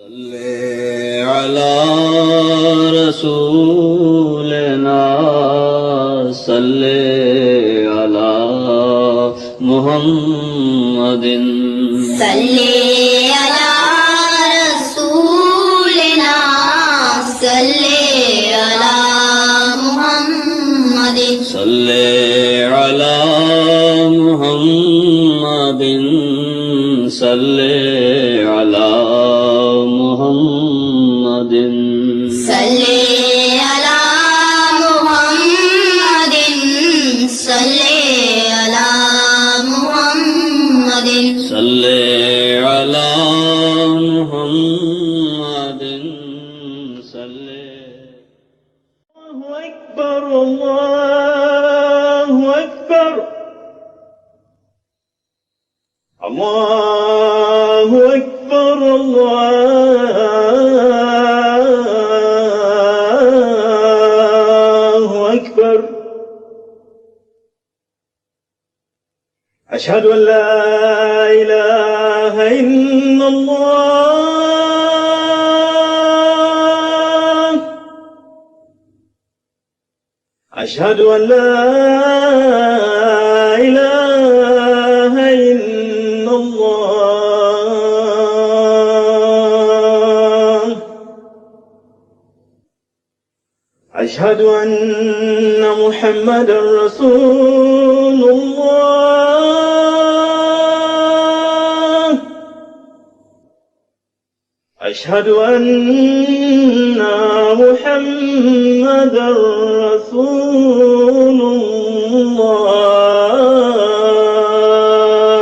صل على رسولنا صل على محمد صل على رسولنا صل على محمد صل على محمد صل على محمد صل على محمد صل على محمد صل على محمد صل الله أكبر الله أكبر الله أكبر الله أكبر أشهد أن لا إله إلا الله أشهد أن لا إله إلا الله أشهد أن محمدا رسول الله أشهد أن محمدا رسول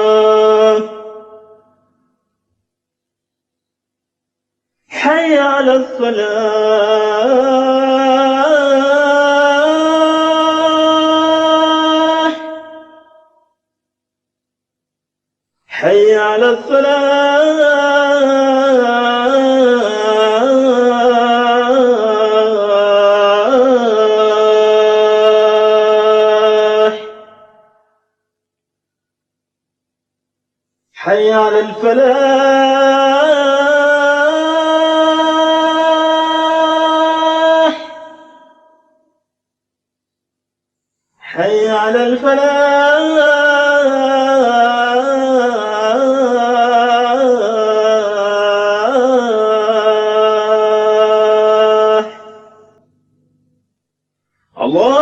الله حي على الصلاة حي على الفلاح حي على الفلاح حي على الفلاح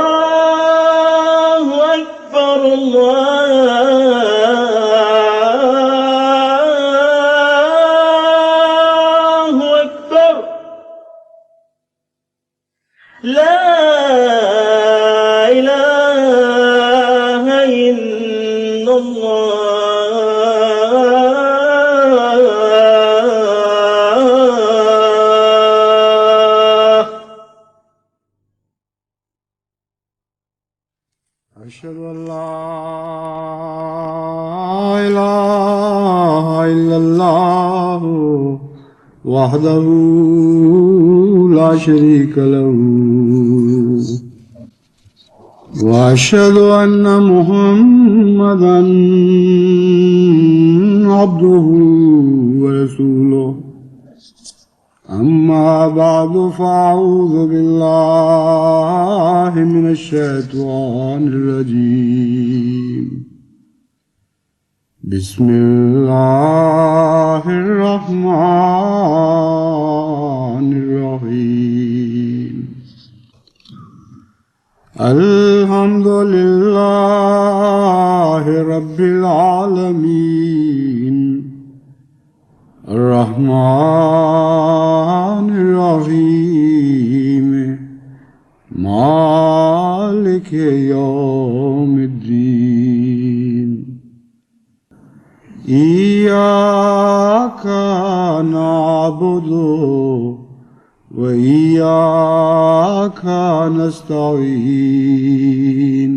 الله أكبر الله أكبر لا إله إلا الله أشهد أن لا إله إلا الله وحده لا شريك له وأشهد أن محمدا عبده ورسوله أما بعد فأعوذ بالله من الشيطان الرجيم بسم الله الرحمن الرحيم الحمد لله رب العالمين الرحمن الرحيم مالك يوم الدين إياك نعبد وإياك نستعين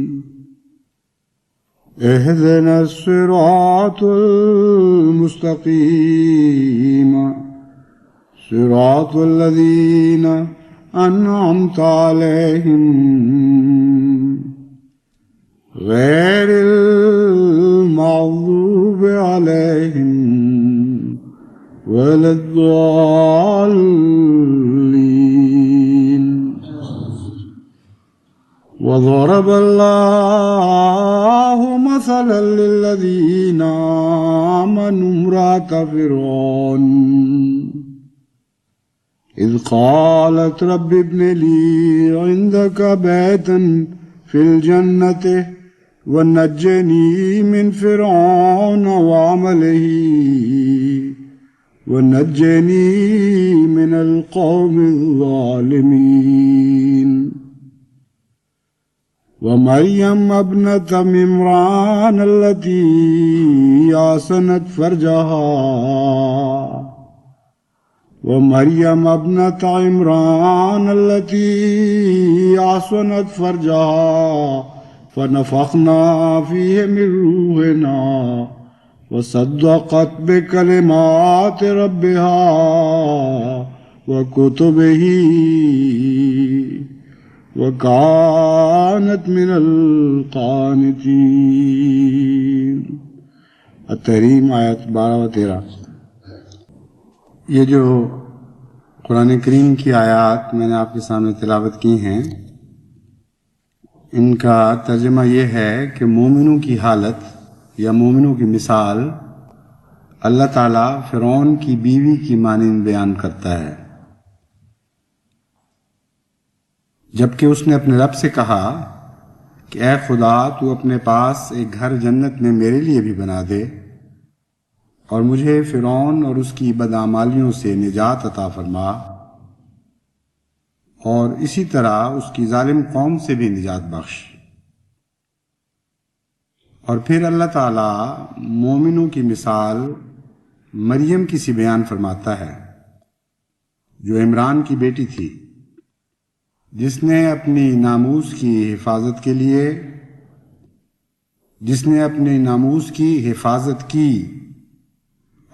اهدنا الصراط المستقيم صراط الذين أنعمت عليهم غير المغضوب عليهم ولا الضالين. وضرب الله مثلا للذين آمنوا امرأة فرعون إذ قالت رب ابن لي عندك بيتا في الجنة ونجني من فرعون وعمله ونجني من القوم الظالمين. ومريم ابنة عمران التي أحصنت فرجها ومريم ابنة عمران التي أحصنت فرجها فنفخنا فيه من روحنا وصدقت بكلمات ربها وكتبه وكانت من القانتين. التحریم آیت 12 و 13. یہ جو قرآن کریم کی آیات میں نے آپ کے سامنے تلاوت کی ہیں، ان کا ترجمہ یہ ہے کہ مومنوں کی حالت یا مومنوں کی مثال اللہ تعالیٰ فرعون کی بیوی کی مانند بیان کرتا ہے. جبکہ اس نے اپنے رب سے کہا کہ اے خدا، تو اپنے پاس ایک گھر جنت میں میرے لیے بھی بنا دے اور مجھے فرعون اور اس کی بدعمالیوں سے نجات عطا فرما، اور اسی طرح اس کی ظالم قوم سے بھی نجات بخش. اور پھر اللہ تعالیٰ مومنوں کی مثال مریم کی سی بیان فرماتا ہے، جو عمران کی بیٹی تھی، جس نے اپنی ناموس کی حفاظت کی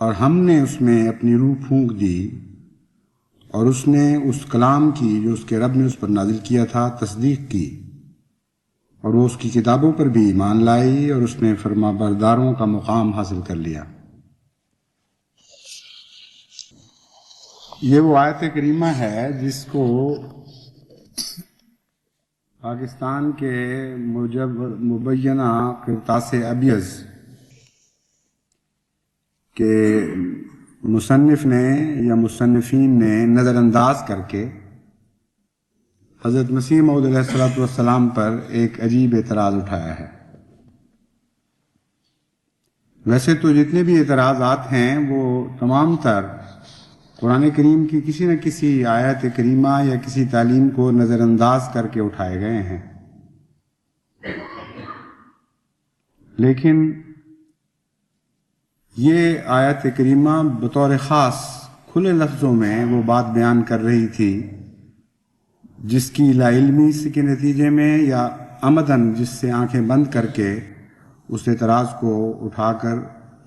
اور ہم نے اس میں اپنی روح پھونک دی، اور اس نے اس کلام کی جو اس کے رب نے اس پر نازل کیا تھا تصدیق کی، اور وہ اس کی کتابوں پر بھی ایمان لائی، اور اس نے فرما برداروں کا مقام حاصل کر لیا. یہ وہ آیت کریمہ ہے جس کو پاکستان کے مبینہ قرطاس ابیض کے مصنف نے یا مصنفین نے نظر انداز کر کے حضرت مسیح موعود علیہ السلام پر ایک عجیب اعتراض اٹھایا ہے. ویسے تو جتنے بھی اعتراضات ہیں وہ تمام تر قرآن کریم کی کسی نہ کسی آیت کریمہ یا کسی تعلیم کو نظر انداز کر کے اٹھائے گئے ہیں، لیکن یہ آیت کریمہ بطور خاص کھلے لفظوں میں وہ بات بیان کر رہی تھی جس کی لا علمی کے نتیجے میں یا عمدن جس سے آنکھیں بند کر کے اس اعتراض کو اٹھا کر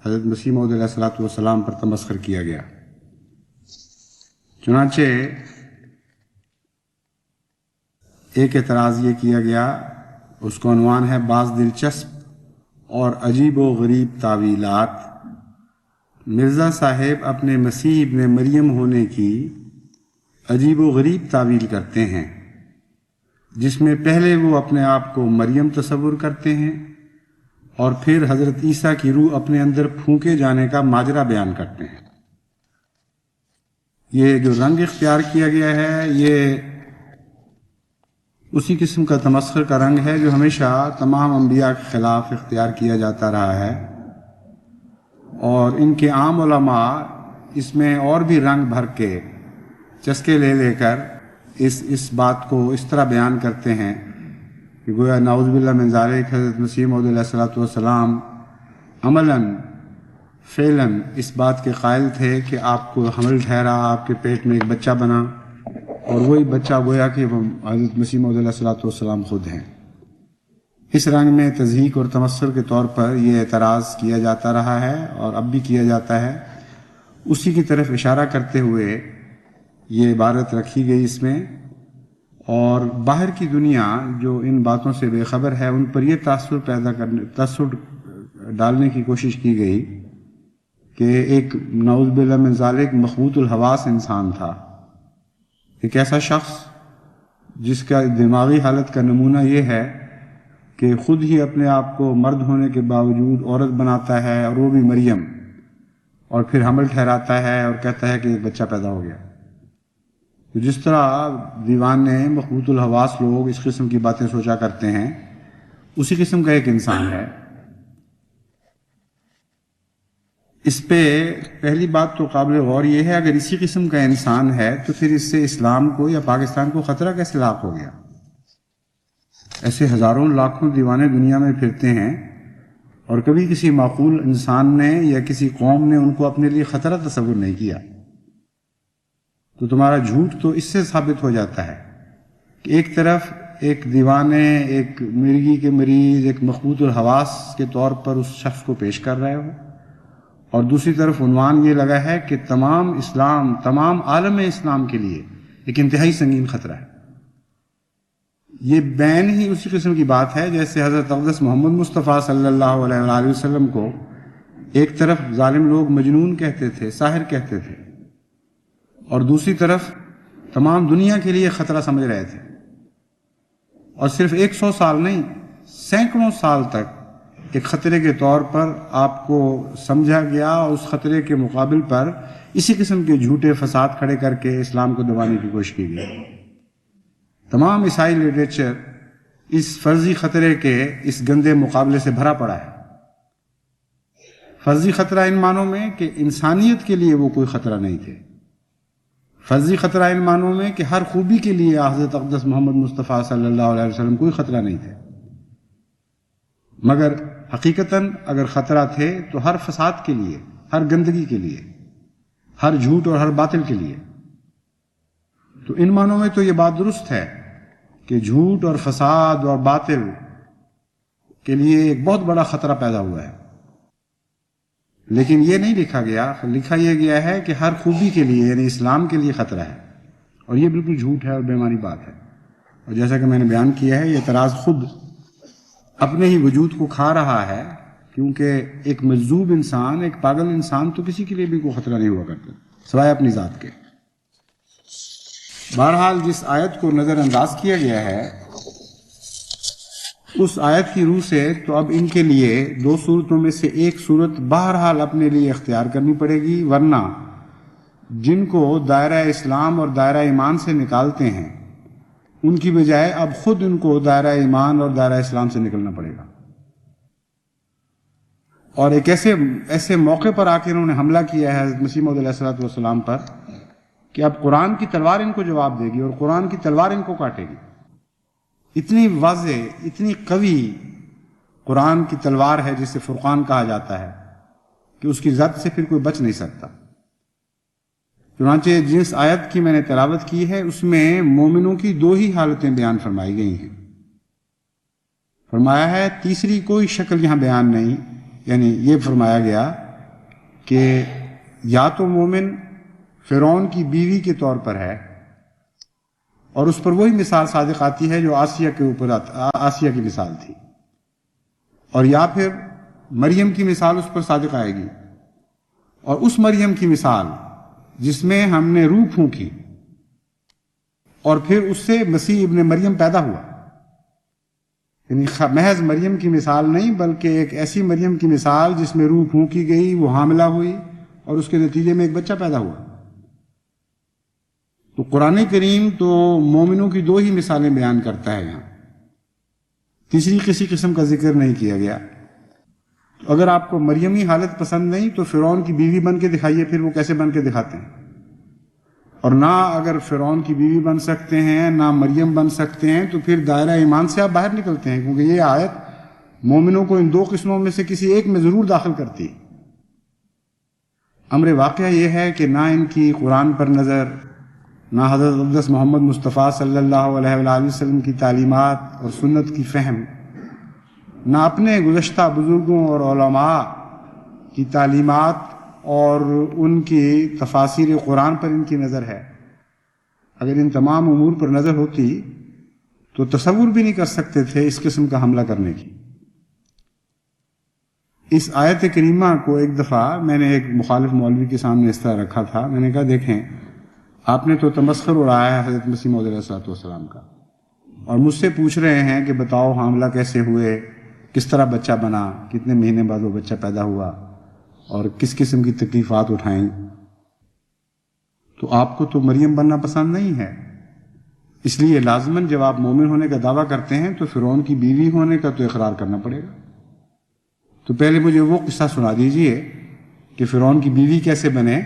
حضرت مسیح موعود علیہ السلام پر تمسخر کیا گیا. چنانچہ ایک اعتراض یہ کیا گیا، اس کو عنوان ہے بعض دلچسپ اور عجیب و غریب تعویلات. مرزا صاحب اپنے مسیح ابن مریم ہونے کی عجیب و غریب تعویل کرتے ہیں، جس میں پہلے وہ اپنے آپ کو مریم تصور کرتے ہیں اور پھر حضرت عیسیٰ کی روح اپنے اندر پھونکے جانے کا ماجرا بیان کرتے ہیں. یہ جو رنگ اختیار کیا گیا ہے یہ اسی قسم کا تمسخر کا رنگ ہے جو ہمیشہ تمام انبیاء کے خلاف اختیار کیا جاتا رہا ہے، اور ان کے عام علماء اس میں اور بھی رنگ بھر کے چسکے لے لے کر اس بات کو اس طرح بیان کرتے ہیں کہ گویا نعوذ باللہ من ذالک حضرت مسیح موعود علیہ السلام عملاً فعلاً اس بات کے قائل تھے کہ آپ کو حمل ٹھہرا، آپ کے پیٹ میں ایک بچہ بنا، اور وہی بچہ گویا کہ وہ حضرت مسیح موعود علیہ السلام خود ہیں. اس رنگ میں تضحیک اور تمسخر کے طور پر یہ اعتراض کیا جاتا رہا ہے اور اب بھی کیا جاتا ہے. اسی کی طرف اشارہ کرتے ہوئے یہ عبارت رکھی گئی اس میں، اور باہر کی دنیا جو ان باتوں سے بے خبر ہے ان پر یہ تاثر ڈالنے کی کوشش کی گئی کہ ایک نعوذ باللہ من ذالک مخبوط الحواس انسان تھا، ایک ایسا شخص جس کا دماغی حالت کا نمونہ یہ ہے کہ خود ہی اپنے آپ کو مرد ہونے کے باوجود عورت بناتا ہے، اور وہ بھی مریم، اور پھر حمل ٹھہراتا ہے اور کہتا ہے کہ ایک بچہ پیدا ہو گیا۔ تو جس طرح دیوانے مخبوط الحواس لوگ اس قسم کی باتیں سوچا کرتے ہیں، اسی قسم کا ایک انسان ہے۔ اس پہ پہلی بات تو قابل غور یہ ہے، اگر اسی قسم کا انسان ہے تو پھر اس سے اسلام کو یا پاکستان کو خطرہ کیسے لاحق ہو گیا؟ ایسے ہزاروں لاکھوں دیوانے دنیا میں پھرتے ہیں، اور کبھی کسی معقول انسان نے یا کسی قوم نے ان کو اپنے لیے خطرہ تصور نہیں کیا۔ تو تمہارا جھوٹ تو اس سے ثابت ہو جاتا ہے کہ ایک طرف ایک دیوانے، ایک مرگی کے مریض، ایک مخبوط الحواس کے طور پر اس شخص کو پیش کر رہے ہو، اور دوسری طرف عنوان یہ لگا ہے کہ تمام اسلام، تمام عالم اسلام کے لیے ایک انتہائی سنگین خطرہ ہے۔ یہ بین ہی اسی قسم کی بات ہے جیسے حضرت اقدس محمد مصطفیٰ صلی اللہ علیہ وآلہ وسلم کو ایک طرف ظالم لوگ مجنون کہتے تھے، ساحر کہتے تھے، اور دوسری طرف تمام دنیا کے لیے خطرہ سمجھ رہے تھے، اور صرف 100 سال نہیں، سینکڑوں سال تک ایک خطرے کے طور پر آپ کو سمجھا گیا، اور اس خطرے کے مقابل پر اسی قسم کے جھوٹے فساد کھڑے کر کے اسلام کو دبانے کی کوشش کی گئی۔ تمام عیسائی لٹریچر اس فرضی خطرے کے اس گندے مقابلے سے بھرا پڑا ہے۔ فرضی خطرہ ان معنوں میں کہ انسانیت کے لیے وہ کوئی خطرہ نہیں تھے، فرضی خطرہ ان معنوں میں کہ ہر خوبی کے لیے حضرت اقدس محمد مصطفیٰ صلی اللہ علیہ وسلم کوئی خطرہ نہیں تھے، مگر حقیقتاً اگر خطرہ تھے تو ہر فساد کے لیے، ہر گندگی کے لیے، ہر جھوٹ اور ہر باطل کے لیے۔ تو ان معنوں میں تو یہ بات درست ہے کہ جھوٹ اور فساد اور باطل کے لیے ایک بہت بڑا خطرہ پیدا ہوا ہے، لیکن یہ نہیں لکھا گیا، لکھا یہ گیا ہے کہ ہر خوبی کے لیے یعنی اسلام کے لیے خطرہ ہے، اور یہ بالکل جھوٹ ہے اور بے معنی بات ہے۔ اور جیسا کہ میں نے بیان کیا ہے، یہ اعتراض خود اپنے ہی وجود کو کھا رہا ہے، کیونکہ ایک مجذوب انسان، ایک پاگل انسان تو کسی کے لیے بھی کوئی خطرہ نہیں ہوا کرتا سوائے اپنی ذات کے۔ بہرحال جس آیت کو نظر انداز کیا گیا ہے، اس آیت کی روح سے تو اب ان کے لیے دو صورتوں میں سے ایک صورت بہرحال اپنے لیے اختیار کرنی پڑے گی، ورنہ جن کو دائرہ اسلام اور دائرہ ایمان سے نکالتے ہیں ان کی بجائے اب خود ان کو دائرہ ایمان اور دائرہ اسلام سے نکلنا پڑے گا۔ اور ایک ایسے موقع پر آ کے انہوں نے حملہ کیا ہے حضرت مسیح موعود علیہ السلام پر کہ اب قرآن کی تلوار ان کو جواب دے گی، اور قرآن کی تلوار ان کو کاٹے گی۔ اتنی واضح، اتنی قوی قرآن کی تلوار ہے جسے فرقان کہا جاتا ہے کہ اس کی زد سے پھر کوئی بچ نہیں سکتا۔ چنانچہ جس آیت کی میں نے تلاوت کی ہے اس میں مومنوں کی دو ہی حالتیں بیان فرمائی گئی ہیں۔ فرمایا ہے تیسری کوئی شکل یہاں بیان نہیں، یعنی یہ فرمایا گیا کہ یا تو مومن فرعون کی بیوی کے طور پر ہے، اور اس پر وہی مثال صادق آتی ہے جو آسیہ کے اوپر آسیہ کی مثال تھی، اور یا پھر مریم کی مثال اس پر صادق آئے گی، اور اس مریم کی مثال جس میں ہم نے روح پھونکی اور پھر اس سے مسیح ابن مریم پیدا ہوا، یعنی محض مریم کی مثال نہیں بلکہ ایک ایسی مریم کی مثال جس میں روح پھونکی گئی، وہ حاملہ ہوئی اور اس کے نتیجے میں ایک بچہ پیدا ہوا۔ تو قرآن کریم تو مومنوں کی دو ہی مثالیں بیان کرتا ہے، یہاں تیسری کسی قسم کا ذکر نہیں کیا گیا۔ تو اگر آپ کو مریمی حالت پسند نہیں تو فرعون کی بیوی بن کے دکھائیے، پھر وہ کیسے بن کے دکھاتے ہیں، اور نہ اگر فرعون کی بیوی بن سکتے ہیں نہ مریم بن سکتے ہیں تو پھر دائرہ ایمان سے آپ باہر نکلتے ہیں، کیونکہ یہ آیت مومنوں کو ان دو قسموں میں سے کسی ایک میں ضرور داخل کرتی۔ امر واقعہ یہ ہے کہ نہ ان کی قرآن پر نظر، نہ حضرت اقدس محمد مصطفیٰ صلی اللہ علیہ وآلہ وسلم کی تعلیمات اور سنت کی فہم، نہ اپنے گزشتہ بزرگوں اور علماء کی تعلیمات اور ان کی تفاسیر قرآن پر ان کی نظر ہے۔ اگر ان تمام امور پر نظر ہوتی تو تصور بھی نہیں کر سکتے تھے اس قسم کا حملہ کرنے کی۔ اس آیت کریمہ کو ایک دفعہ میں نے ایک مخالف مولوی کے سامنے اس طرح رکھا تھا. میں نے کہا دیکھیں آپ نے تو تمسخر اڑایا ہے حضرت مسیح موعود علیہ السلام کا، اور مجھ سے پوچھ رہے ہیں کہ بتاؤ حاملہ کیسے ہوئے، کس طرح بچہ بنا، کتنے مہینے بعد وہ بچہ پیدا ہوا، اور کس قسم کی تکلیفات اٹھائیں. تو آپ کو تو مریم بننا پسند نہیں ہے، اس لیے لازماً جب آپ مومن ہونے کا دعویٰ کرتے ہیں تو فرعون کی بیوی ہونے کا تو اقرار کرنا پڑے گا. تو پہلے مجھے وہ قصہ سنا دیجئے کہ فرعون کی بیوی کیسے بنے،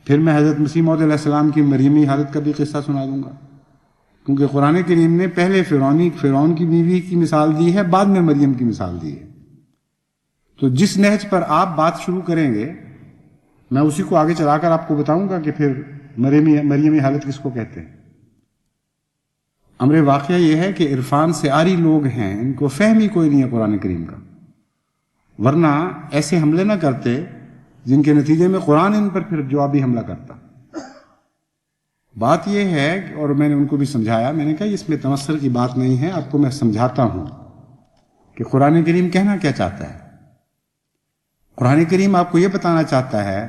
پھر میں حضرت مسیح موعود علیہ السلام کی مریمی حالت کا بھی قصہ سنا دوں گا، کیونکہ قرآن کریم نے پہلے فرعون کی بیوی کی مثال دی ہے، بعد میں مریم کی مثال دی ہے. تو جس نہج پر آپ بات شروع کریں گے میں اسی کو آگے چلا کر آپ کو بتاؤں گا کہ پھر مریمی حالت کس کو کہتے ہیں. امر واقعہ یہ ہے کہ عرفان سے عاری لوگ ہیں، ان کو فہم ہی کوئی نہیں ہے قرآن کریم کا، ورنہ ایسے حملے نہ کرتے جن کے نتیجے میں قرآن ان پر پھر جوابی حملہ کرتا. بات یہ ہے، اور میں نے ان کو بھی سمجھایا، میں نے کہا اس میں تمسخر کی بات نہیں ہے، آپ کو میں سمجھاتا ہوں کہ قرآن کریم کہنا کیا چاہتا ہے. قرآن کریم آپ کو یہ بتانا چاہتا ہے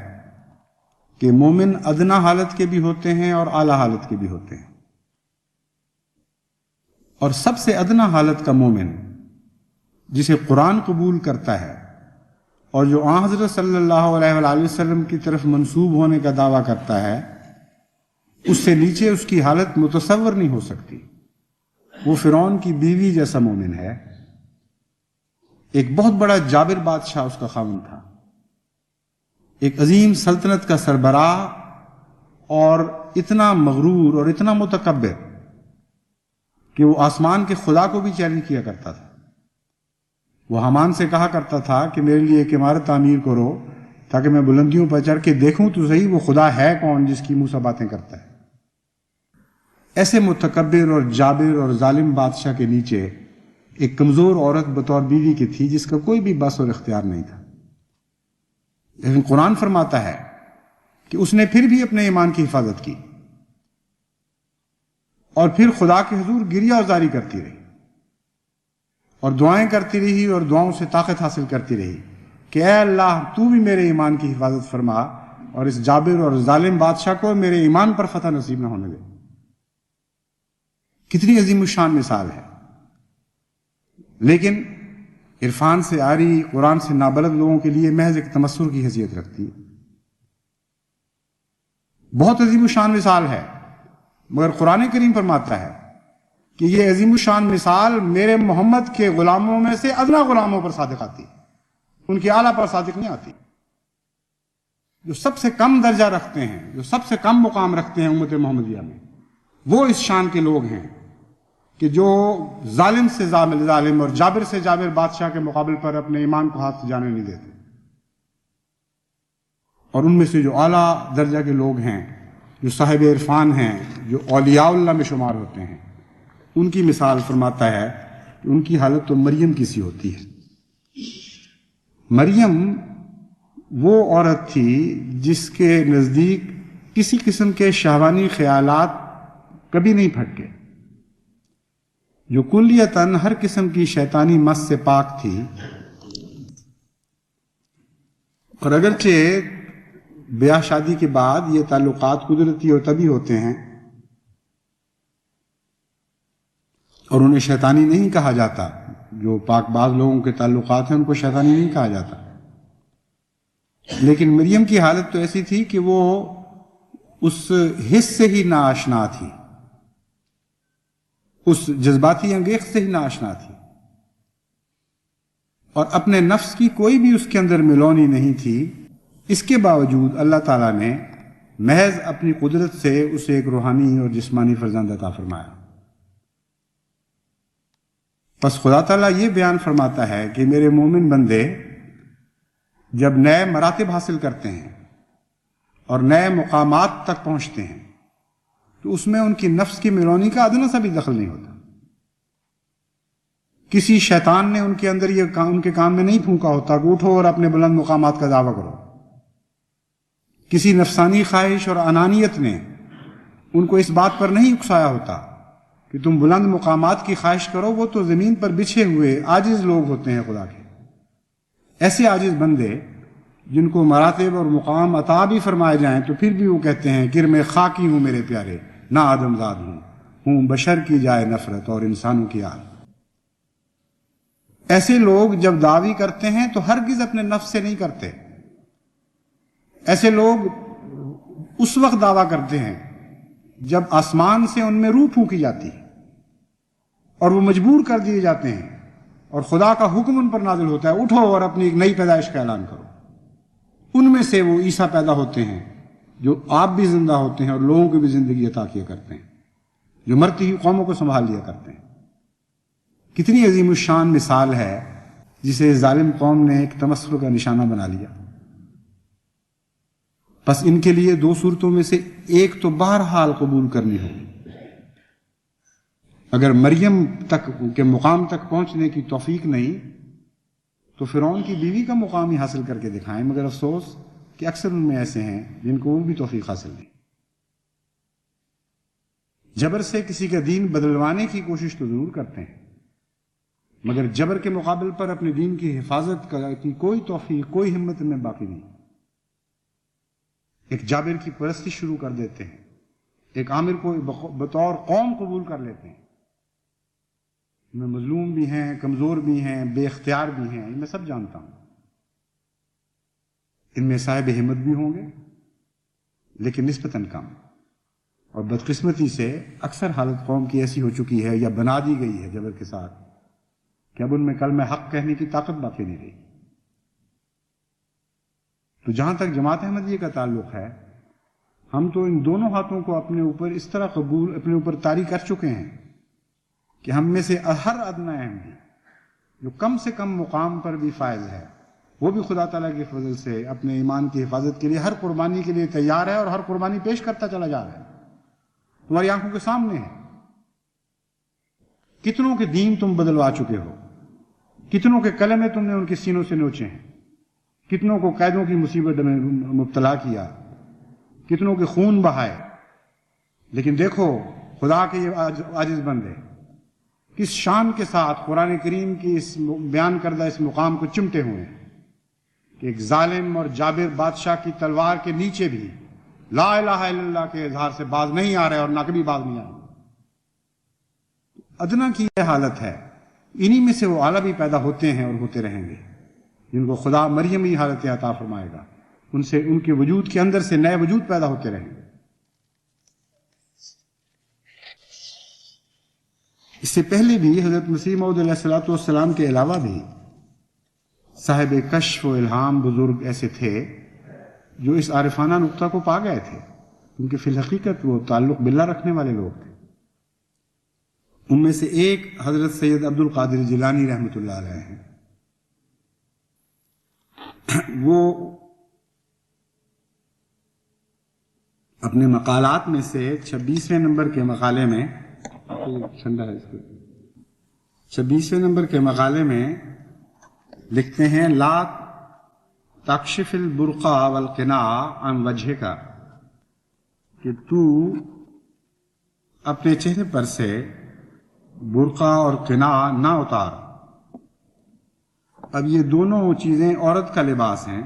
کہ مومن ادنا حالت کے بھی ہوتے ہیں اور اعلیٰ حالت کے بھی ہوتے ہیں، اور سب سے ادنا حالت کا مومن جسے قرآن قبول کرتا ہے اور جو آن حضرت صلی اللہ علیہ وآلہ وسلم کی طرف منسوب ہونے کا دعویٰ کرتا ہے، اس سے نیچے اس کی حالت متصور نہیں ہو سکتی. وہ فرعون کی بیوی جیسا مومن ہے. ایک بہت بڑا جابر بادشاہ اس کا خاوند تھا، ایک عظیم سلطنت کا سربراہ، اور اتنا مغرور اور اتنا متکبر کہ وہ آسمان کے خدا کو بھی چیلنج کیا کرتا تھا. وہ حامان سے کہا کرتا تھا کہ میرے لیے ایک عمارت تعمیر کرو تاکہ میں بلندیوں پر چڑھ کے دیکھوں تو صحیح وہ خدا ہے کون جس کی منہ سے باتیں کرتا ہے. ایسے متکبر اور جابر اور ظالم بادشاہ کے نیچے ایک کمزور عورت بطور بیوی کی تھی جس کا کوئی بھی بس اور اختیار نہیں تھا. لیکن قرآن فرماتا ہے کہ اس نے پھر بھی اپنے ایمان کی حفاظت کی اور پھر خدا کے حضور گریہ ازاری کرتی رہی اور دعائیں کرتی رہی اور دعاؤں سے طاقت حاصل کرتی رہی کہ اے اللہ تو بھی میرے ایمان کی حفاظت فرما اور اس جابر اور ظالم بادشاہ کو میرے ایمان پر فتح نصیب نہ ہونے دے. کتنی عظیم الشان مثال ہے. لیکن عرفان سے عاری، قرآن سے نابلد لوگوں کے لیے محض ایک تمسخر کی حیثیت رکھتی ہے. بہت عظیم الشان مثال ہے، مگر قرآن کریم فرماتا ہے کہ یہ عظیم الشان مثال میرے محمد کے غلاموں میں سے ادنا غلاموں پر صادق آتی ہے، ان کی اعلیٰ پر صادق نہیں آتی. جو سب سے کم درجہ رکھتے ہیں، جو سب سے کم مقام رکھتے ہیں امت محمدیہ میں، وہ اس شان کے لوگ ہیں کہ جو ظالم سے ظالم اور جابر سے جابر بادشاہ کے مقابل پر اپنے ایمان کو ہاتھ سے جانے نہیں دیتے. اور ان میں سے جو اعلیٰ درجہ کے لوگ ہیں، جو صاحب عرفان ہیں، جو اولیاء اللہ میں شمار ہوتے ہیں، ان کی مثال فرماتا ہے کہ ان کی حالت تو مریم کی سی ہوتی ہے. مریم وہ عورت تھی جس کے نزدیک کسی قسم کے شہوانی خیالات کبھی نہیں پھٹکے، جو کلیتاً ہر قسم کی شیطانی مس سے پاک تھی. اور اگرچہ بیاہ شادی کے بعد یہ تعلقات قدرتی اور طبیعی ہوتے ہیں اور انہیں شیطانی نہیں کہا جاتا، جو پاک باز لوگوں کے تعلقات ہیں ان کو شیطانی نہیں کہا جاتا، لیکن مریم کی حالت تو ایسی تھی کہ وہ اس حس سے ہی ناآشنا تھی، اس جذباتی انگیخت سے ہی ناآشنا تھی، اور اپنے نفس کی کوئی بھی اس کے اندر ملونی نہیں تھی. اس کے باوجود اللہ تعالیٰ نے محض اپنی قدرت سے اسے ایک روحانی اور جسمانی فرزند عطا فرمایا. پس خدا تعالیٰ یہ بیان فرماتا ہے کہ میرے مومن بندے جب نئے مراتب حاصل کرتے ہیں اور نئے مقامات تک پہنچتے ہیں تو اس میں ان کی نفس کی ملونی کا ادنا سا بھی دخل نہیں ہوتا. کسی شیطان نے ان کے اندر یہ ان کے کان میں نہیں پھونکا ہوتا کہ اٹھو اور اپنے بلند مقامات کا دعویٰ کرو. کسی نفسانی خواہش اور انانیت نے ان کو اس بات پر نہیں اکسایا ہوتا کہ تم بلند مقامات کی خواہش کرو، وہ تو زمین پر بچھے ہوئے عاجز لوگ ہوتے ہیں خدا کے. ایسے عاجز بندے جن کو مراتب اور مقام عطا بھی فرمائے جائیں تو پھر بھی وہ کہتے ہیں کہ میں خاکی ہوں میرے پیارے، نہ آدم زاد ہوں بشر کی جائے نفرت اور انسانوں کی آل۔ ایسے لوگ جب دعوی کرتے ہیں تو ہرگز اپنے نفس سے نہیں کرتے۔ ایسے لوگ اس وقت دعویٰ کرتے ہیں جب آسمان سے ان میں روح پھونکی جاتی ہے اور وہ مجبور کر دیے جاتے ہیں اور خدا کا حکم ان پر نازل ہوتا ہے، اٹھو اور اپنی ایک نئی پیدائش کا اعلان کرو۔ ان میں سے وہ عیسیٰ پیدا ہوتے ہیں جو آپ بھی زندہ ہوتے ہیں اور لوگوں کو بھی زندگی عطا کیا کرتے ہیں، جو مرتی ہوئی قوموں کو سنبھال لیا کرتے ہیں۔ کتنی عظیم الشان مثال ہے جسے ظالم قوم نے ایک تمسخر کا نشانہ بنا لیا۔ بس ان کے لیے دو صورتوں میں سے ایک تو بہرحال قبول کرنی ہوگی۔ اگر مریم تک کے مقام تک پہنچنے کی توفیق نہیں تو فرعون کی بیوی کا مقام ہی حاصل کر کے دکھائیں، مگر افسوس کہ اکثر ان میں ایسے ہیں جن کو وہ بھی توفیق حاصل نہیں۔ جبر سے کسی کا دین بدلوانے کی کوشش تو ضرور کرتے ہیں، مگر جبر کے مقابل پر اپنے دین کی حفاظت کی کوئی توفیق، کوئی ہمت میں باقی نہیں۔ ایک جابر کی پرستی شروع کر دیتے ہیں، ایک عامر کو بطور قوم قبول کر لیتے ہیں۔ میں مظلوم بھی ہیں، کمزور بھی ہیں، بے اختیار بھی ہیں، میں سب جانتا ہوں۔ ان میں صاحب ہمت بھی ہوں گے لیکن نسبتاً کم، اور بدقسمتی سے اکثر حالت قوم کی ایسی ہو چکی ہے یا بنا دی گئی ہے جبر کے ساتھ کہ اب ان میں کلمہ حق کہنے کی طاقت باقی نہیں رہی۔ تو جہاں تک جماعت احمدیہ کا تعلق ہے، ہم تو ان دونوں ہاتھوں کو اپنے اوپر اس طرح اپنے اوپر طاری کر چکے ہیں کہ ہم میں سے ہر ادنی احمدی جو کم سے کم مقام پر بھی فائز ہے، وہ بھی خدا تعالیٰ کے فضل سے اپنے ایمان کی حفاظت کے لیے ہر قربانی کے لیے تیار ہے اور ہر قربانی پیش کرتا چلا جا رہا ہے۔ تمہاری آنکھوں کے سامنے ہے۔ کتنوں کے دین تم بدلوا چکے ہو، کتنوں کے کلمے تم نے ان کے سینوں سے نوچے ہیں، کتنوں کو قیدوں کی مصیبت میں مبتلا کیا، کتنوں کے خون بہائے، لیکن دیکھو خدا کے یہ عاجز بندے کس شان کے ساتھ قرآن کریم کی اس بیان کردہ اس مقام کو چمٹے ہوئے ہیں کہ ایک ظالم اور جابر بادشاہ کی تلوار کے نیچے بھی لا الہ الا اللہ کے اظہار سے باز نہیں آ رہے اور نہ کبھی باز نہیں آئے۔ ادنا کی یہ حالت ہے، انہی میں سے وہ اعلیٰ بھی پیدا ہوتے ہیں اور ہوتے رہیں گے جن کو خدا مریم ہی حالت عطا فرمائے گا، ان سے ان کے وجود کے اندر سے نئے وجود پیدا ہوتے رہیں گے۔ اس سے پہلے بھی حضرت مسیح موعود علیہ الصلوۃ والسلام کے علاوہ بھی صاحب کشف و الہام بزرگ ایسے تھے جو اس عارفانہ نقطہ کو پا گئے تھے، کیونکہ فی الحقیقت وہ تعلق باللہ رکھنے والے لوگ تھے۔ ان میں سے ایک حضرت سید عبد القادر جیلانی رحمۃ اللہ علیہ ہیں۔ وہ اپنے مقالات میں سے 26ویں نمبر کے مقالے میں 26ویں نمبر کے مقالے میں لکھتے ہیں، لا تکشف البرقع والقناع عن وجهک، کہ تو اپنے چہرے پر سے برقع اور قناع نہ اتار۔ اب یہ دونوں چیزیں عورت کا لباس ہیں۔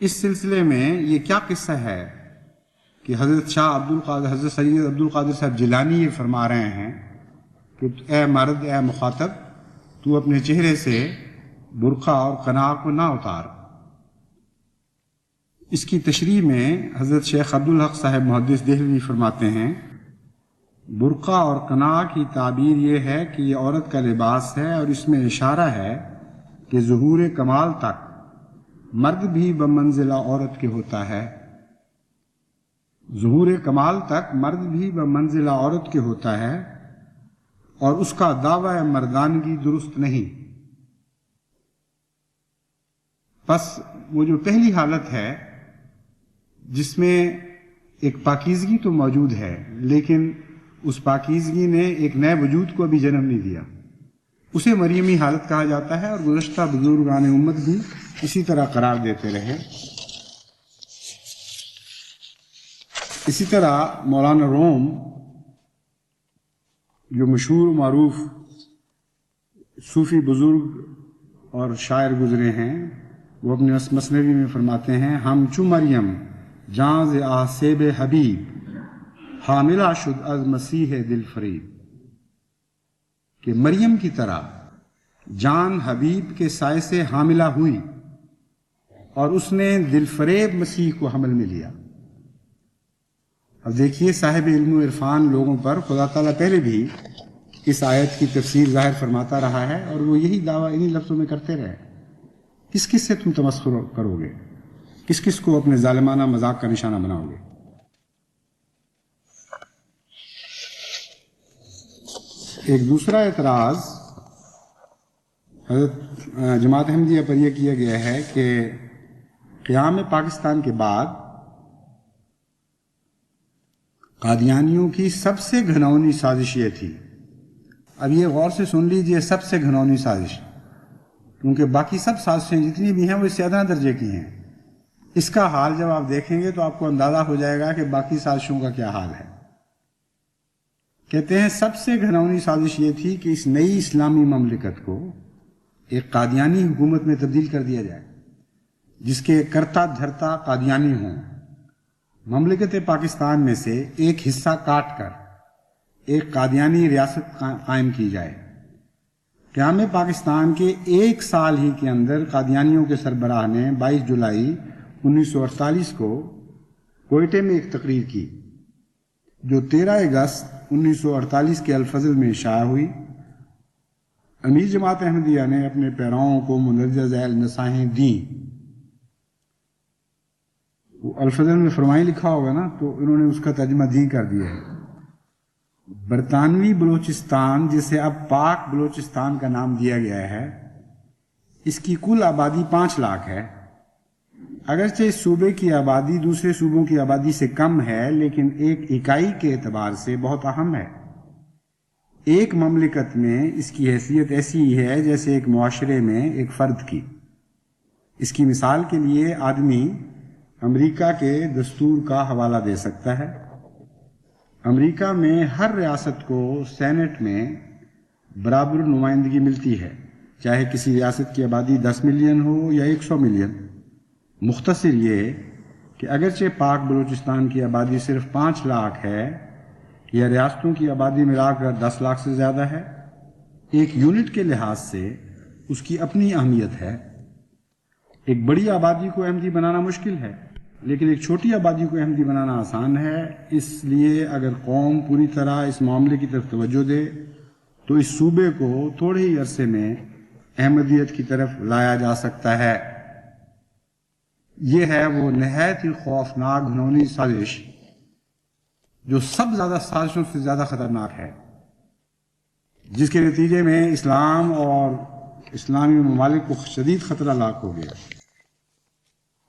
اس سلسلے میں یہ کیا قصہ ہے کہ حضرت سید عبد القادر صاحب جیلانی یہ فرما رہے ہیں کہ اے مرد، اے مخاطب، تو اپنے چہرے سے برقع اور قناع کو نہ اتار۔ اس کی تشریح میں حضرت شیخ عبدالحق صاحب محدث دہلوی فرماتے ہیں، برقع اور قناع کی تعبیر یہ ہے کہ یہ عورت کا لباس ہے، اور اس میں اشارہ ہے کہ ظہور کمال تک مرد بھی بمنزلہ عورت کے ہوتا ہے۔ ظہور کمال تک مرد بھی بمنزلہ عورت کے ہوتا ہے، اور اس کا دعوی مردانگی درست نہیں۔ پس وہ جو پہلی حالت ہے جس میں ایک پاکیزگی تو موجود ہے، لیکن اس پاکیزگی نے ایک نئے وجود کو ابھی جنم نہیں دیا، اسے مریمی حالت کہا جاتا ہے، اور گزشتہ بزرگان امت بھی اسی طرح قرار دیتے رہے۔ اسی طرح مولانا روم جو مشہور معروف صوفی بزرگ اور شاعر گزرے ہیں، وہ اپنے مثنوی میں فرماتے ہیں، ہم چو مریم جاں ز آسیب حبیب حاملہ شد از مسیح دل فریب، کہ مریم کی طرح جان حبیب کے سائے سے حاملہ ہوئی اور اس نے دل فریب مسیح کو حمل میں لیا۔ اب دیکھیے صاحب علم و عرفان لوگوں پر خدا تعالیٰ پہلے بھی اس آیت کی تفسیر ظاہر فرماتا رہا ہے، اور وہ یہی دعویٰ انہی لفظوں میں کرتے رہے، کس کس سے تم تمسخر کرو گے، کس کس کو اپنے ظالمانہ مذاق کا نشانہ بناؤ گے۔ ایک دوسرا اعتراض حضرت جماعت احمدیہ پر یہ کیا گیا ہے کہ قیام پاکستان کے بعد قادیانیوں کی سب سے گھناؤنی سازش یہ تھی، اب یہ غور سے سن لیجئے، سب سے گھناؤنی سازش، کیونکہ باقی سب سازشیں جتنی بھی ہیں وہ اس سے ادنا درجے کی ہیں، اس کا حال جب آپ دیکھیں گے تو آپ کو اندازہ ہو جائے گا کہ باقی سازشوں کا کیا حال ہے۔ کہتے ہیں سب سے گھناؤنی سازش یہ تھی کہ اس نئی اسلامی مملکت کو ایک قادیانی حکومت میں تبدیل کر دیا جائے، جس کے کرتا دھرتا قادیانی ہوں، مملکت پاکستان میں سے ایک حصہ کاٹ کر ایک قادیانی ریاست قائم کی جائے۔ قیام پاکستان کے ایک سال ہی کے اندر قادیانیوں کے سربراہ نے 22 جولائی 1948 کو کوئٹے میں ایک تقریر کی، جو 13 اگست 1948 کے الفجر میں شائع ہوئی۔ امیر جماعت احمدیہ نے اپنے پیرووں کو مندرجہ ذیل نصائحیں دیں۔ وہ الفجر میں فرمائی لکھا ہوگا نا، تو انہوں نے اس کا ترجمہ دیں کر دیا ہے۔ برطانوی بلوچستان، جسے اب پاک بلوچستان کا نام دیا گیا ہے، اس کی کل آبادی 5 لاکھ ہے۔ اگرچہ اس صوبے کی آبادی دوسرے صوبوں کی آبادی سے کم ہے، لیکن ایک اکائی کے اعتبار سے بہت اہم ہے۔ ایک مملکت میں اس کی حیثیت ایسی ہی ہے جیسے ایک معاشرے میں ایک فرد کی۔ اس کی مثال کے لیے آدمی امریکہ کے دستور کا حوالہ دے سکتا ہے۔ امریکہ میں ہر ریاست کو سینٹ میں برابر نمائندگی ملتی ہے، چاہے کسی ریاست کی آبادی 10 ملین ہو یا 100 ملین۔ مختصر یہ کہ اگرچہ پاک بلوچستان کی آبادی صرف 5 لاکھ ہے، یا ریاستوں کی آبادی ملا کر 10 لاکھ سے زیادہ ہے، ایک یونٹ کے لحاظ سے اس کی اپنی اہمیت ہے۔ ایک بڑی آبادی کو احمدی بنانا مشکل ہے، لیکن ایک چھوٹی آبادی کو احمدی بنانا آسان ہے۔ اس لیے اگر قوم پوری طرح اس معاملے کی طرف توجہ دے تو اس صوبے کو تھوڑے ہی عرصے میں احمدیت کی طرف لایا جا سکتا ہے۔ یہ ہے وہ نہایت ہی خوفناک گھناؤنی سازش جو سب زیادہ سازشوں سے زیادہ خطرناک ہے، جس کے نتیجے میں اسلام اور اسلامی ممالک کو شدید خطرہ لاحق ہو گیا۔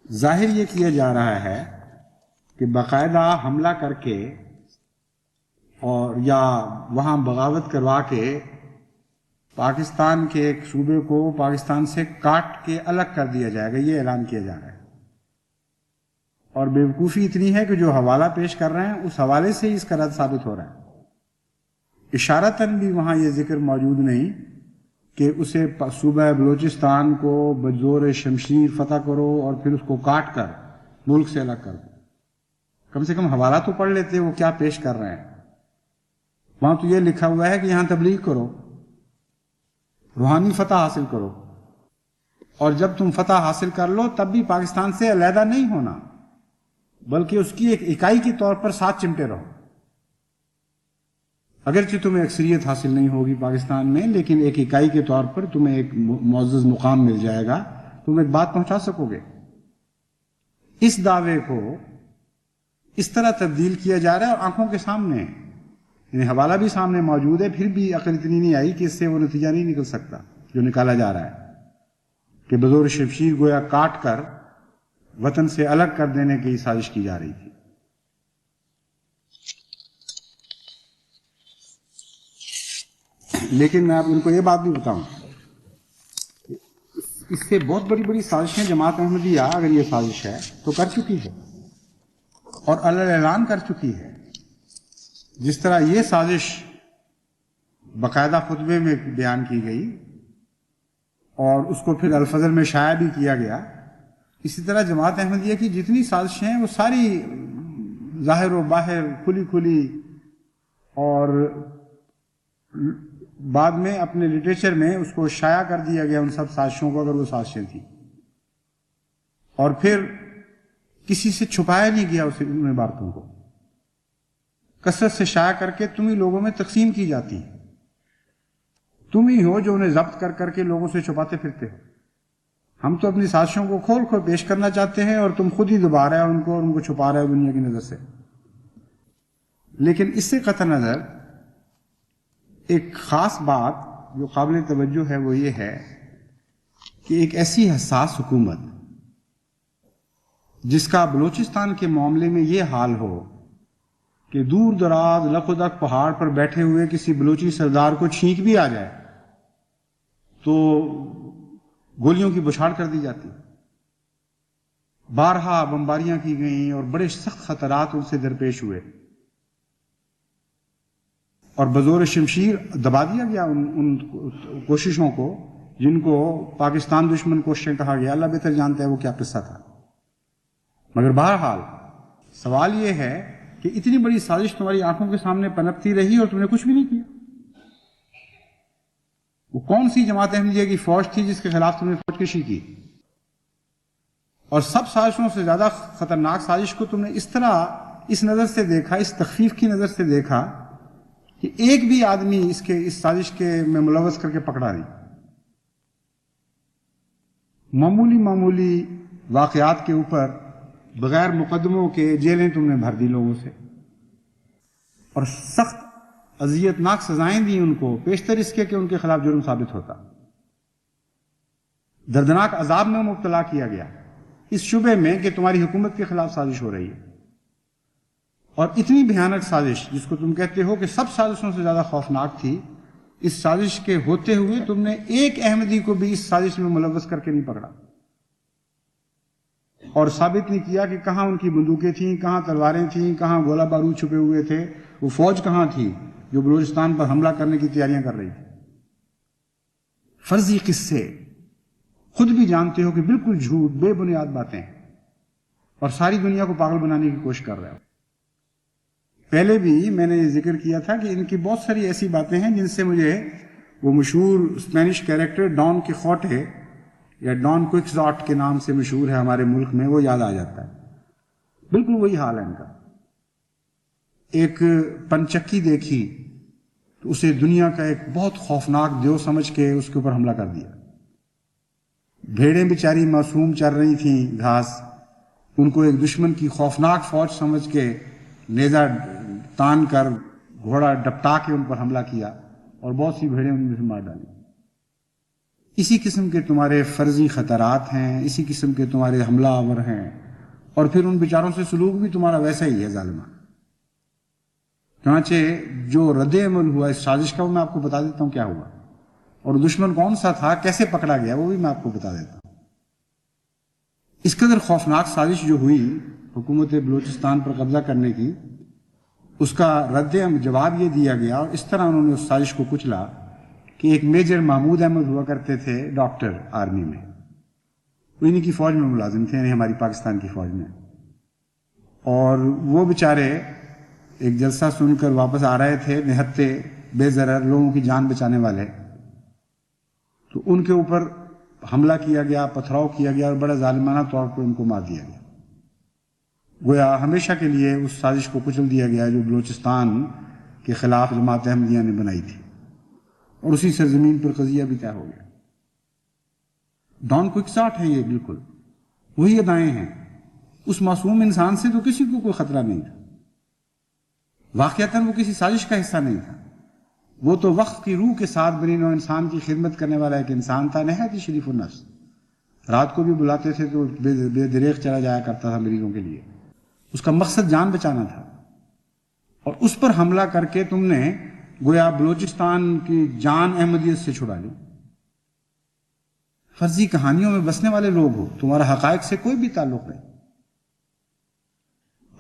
ظاہر یہ کیا جا رہا ہے کہ باقاعدہ حملہ کر کے اور یا وہاں بغاوت کروا کے پاکستان کے ایک صوبے کو پاکستان سے کاٹ کے الگ کر دیا جائے گا، یہ اعلان کیا جا رہا ہے۔ اور بیوقوفی اتنی ہے کہ جو حوالہ پیش کر رہے ہیں اس حوالے سے ہی اس کا رد ثابت ہو رہا ہے۔ اشارتاً بھی وہاں یہ ذکر موجود نہیں کہ اسے صوبہ بلوچستان کو بزور شمشیر فتح کرو اور پھر اس کو کاٹ کر ملک سے الگ کر دو۔ کم سے کم حوالہ تو پڑھ لیتے وہ کیا پیش کر رہے ہیں۔ وہاں تو یہ لکھا ہوا ہے کہ یہاں تبلیغ کرو، روحانی فتح حاصل کرو، اور جب تم فتح حاصل کر لو تب بھی پاکستان سے علیحدہ نہیں ہونا، بلکہ اس کی ایک اکائی کے طور پر ساتھ چمٹے رہو۔ اگرچہ تمہیں اکثریت حاصل نہیں ہوگی پاکستان میں، لیکن ایک اکائی کے طور پر تمہیں ایک معزز مقام مل جائے گا، تم ایک بات پہنچا سکو گے۔ اس دعوے کو اس طرح تبدیل کیا جا رہا ہے اور آنکھوں کے سامنے، یعنی حوالہ بھی سامنے موجود ہے، پھر بھی عقل اتنی نہیں آئی کہ اس سے وہ نتیجہ نہیں نکل سکتا جو نکالا جا رہا ہے کہ بزور شمشیر گویا کاٹ کر وطن سے الگ کر دینے کی سازش کی جا رہی تھی۔ لیکن میں آپ ان کو یہ بات بھی بتاؤں، اس سے بہت بڑی بڑی سازشیں جماعت احمدیہ اگر یہ سازش ہے تو کر چکی ہے اور اعلان کر چکی ہے۔ جس طرح یہ سازش باقاعدہ خطبے میں بیان کی گئی اور اس کو پھر الفجر میں شائع بھی کیا گیا. اسی طرح جماعت احمدیہ کی جتنی سازشیں ہیں وہ ساری ظاہر و باہر کھلی کھلی، اور بعد میں اپنے لٹریچر میں اس کو شائع کر دیا گیا ان سب سازشوں کو، اگر وہ سازشیں تھیں. اور پھر کسی سے چھپایا نہیں گیا ان عبارتوں کو، کثرت سے شائع کر کے تم ہی لوگوں میں تقسیم کی جاتی ہیں. تم ہی ہو جو انہیں ضبط کر کر کے لوگوں سے چھپاتے پھرتے ہو. ہم تو اپنی سازشوں کو کھول کھول پیش کرنا چاہتے ہیں، اور تم خود ہی دبا رہے ہو ان کو، اور ان کو چھپا رہے ہو دنیا کی نظر سے. لیکن اس سے قطع نظر ایک خاص بات جو قابل توجہ ہے وہ یہ ہے کہ ایک ایسی حساس حکومت جس کا بلوچستان کے معاملے میں یہ حال ہو کہ دور دراز لقدق پہاڑ پر بیٹھے ہوئے کسی بلوچی سردار کو چھینک بھی آ جائے تو گولیوں کی بوچھاڑ کر دی جاتی. بارہا بمباریاں کی گئیں اور بڑے سخت خطرات ان سے درپیش ہوئے، اور بزور شمشیر دبا دیا گیا ان کوششوں کو جن کو پاکستان دشمن کوششیں کہا گیا. اللہ بہتر جانتا ہے وہ کیا قصہ تھا. مگر بہرحال سوال یہ ہے کہ اتنی بڑی سازش تمہاری آنکھوں کے سامنے پنپتی رہی اور تم نے کچھ بھی نہیں کیا. وہ کون سی جماعت احمدیہ کی فوج تھی جس کے خلاف تم نے فوج کشی کی؟ اور سب سازشوں سے زیادہ خطرناک سازش کو تم نے اس طرح اس نظر سے دیکھا، اس تخفیف کی نظر سے دیکھا کہ ایک بھی آدمی اس سازش کے میں ملوث کر کے پکڑا نہیں. معمولی واقعات کے اوپر بغیر مقدموں کے جیلیں تم نے بھر دی لوگوں سے، اور سخت اذیتناک سزائیں دی ان کو، پیشتر اس کے کہ ان کے خلاف جرم ثابت ہوتا. دردناک عذاب میں مبتلا کیا گیا اس شبے میں کہ تمہاری حکومت کے خلاف سازش ہو رہی ہے. اور اتنی بھیانک سازش جس کو تم کہتے ہو کہ سب سازشوں سے زیادہ خوفناک تھی، اس سازش کے ہوتے ہوئے تم نے ایک احمدی کو بھی اس سازش میں ملوث کر کے نہیں پکڑا، اور ثابت نہیں کیا کہ کہاں ان کی بندوقیں تھیں، کہاں تلواریں تھیں، کہاں گولہ بارود چھپے ہوئے تھے، وہ فوج کہاں تھی جو بلوچستان پر حملہ کرنے کی تیاریاں کر رہی تھی. فرضی قصے خود بھی جانتے ہو کہ بالکل جھوٹ، بے بنیاد باتیں ہیں، اور ساری دنیا کو پاگل بنانے کی کوشش کر رہے ہو. پہلے بھی میں نے یہ ذکر کیا تھا کہ ان کی بہت ساری ایسی باتیں ہیں جن سے مجھے وہ مشہور اسپینش کیریکٹر ڈان کیخوٹے یا ڈان کوئکزاٹ کے نام سے مشہور ہے ہمارے ملک میں، وہ یاد آ جاتا ہے. بالکل وہی حال ہے ان کا. ایک پنچکی دیکھی تو اسے دنیا کا ایک بہت خوفناک دیو سمجھ کے اس کے اوپر حملہ کر دیا. بھیڑیں بیچاری معصوم چر رہی تھیں گھاس، ان کو ایک دشمن کی خوفناک فوج سمجھ کے نیزہ تان کر گھوڑا ڈپٹا کے ان پر حملہ کیا، اور بہت سی بھیڑیں ان میں سے مار ڈالی. اسی قسم کے تمہارے فرضی خطرات ہیں، اسی قسم کے تمہارے حملہ آور ہیں، اور پھر ان بیچاروں سے سلوک بھی تمہارا ویسا ہی ہے ظالمہ. چنانچہ جو رد عمل ہوا اس سازش کا وہ میں آپ کو بتا دیتا ہوں کیا ہوا، اور دشمن کون سا تھا، کیسے پکڑا گیا، وہ بھی میں آپ کو بتا دیتا ہوں. اس قدر خوفناک سازش جو ہوئی حکومت بلوچستان پر قبضہ کرنے کی، اس کا رد جواب یہ دیا گیا، اور اس طرح انہوں نے اس سازش کو کچلا کہ ایک میجر محمود احمد ہوا کرتے تھے ڈاکٹر آرمی میں، وہ انہی کی فوج میں ملازم تھے، یعنی ہماری پاکستان کی فوج میں. اور وہ بیچارے ایک جلسہ سن کر واپس آ رہے تھے، نہتے بے ضرر لوگوں کی جان بچانے والے، تو ان کے اوپر حملہ کیا گیا، پتھراؤ کیا گیا، اور بڑا ظالمانہ طور پر ان کو مار دیا گیا. گویا ہمیشہ کے لیے اس سازش کو کچل دیا گیا جو بلوچستان کے خلاف جماعت احمدیہ نے بنائی تھی، اور اسی سرزمین پر قضیہ بھی طے ہو گیا. ڈان کوئکزاٹ ہے یہ، بالکل وہی ادائیں ہیں. اس معصوم انسان سے تو کسی کو کوئی خطرہ نہیں تھا، واقعتاً وہ کسی سازش کا حصہ نہیں تھا. وہ تو وقت کی روح کے ساتھ بنی نوع انسان کی خدمت کرنے والا ایک انسان تھا، نہایت ہی شریف النفس. رات کو بھی بلاتے تھے تو بے دریغ چلا جایا کرتا تھا مریضوں کے لیے. اس کا مقصد جان بچانا تھا، اور اس پر حملہ کر کے تم نے گویا بلوچستان کی جان احمدیت سے چھڑا لی. فرضی کہانیوں میں بسنے والے لوگ ہو، تمہارا حقائق سے کوئی بھی تعلق نہیں،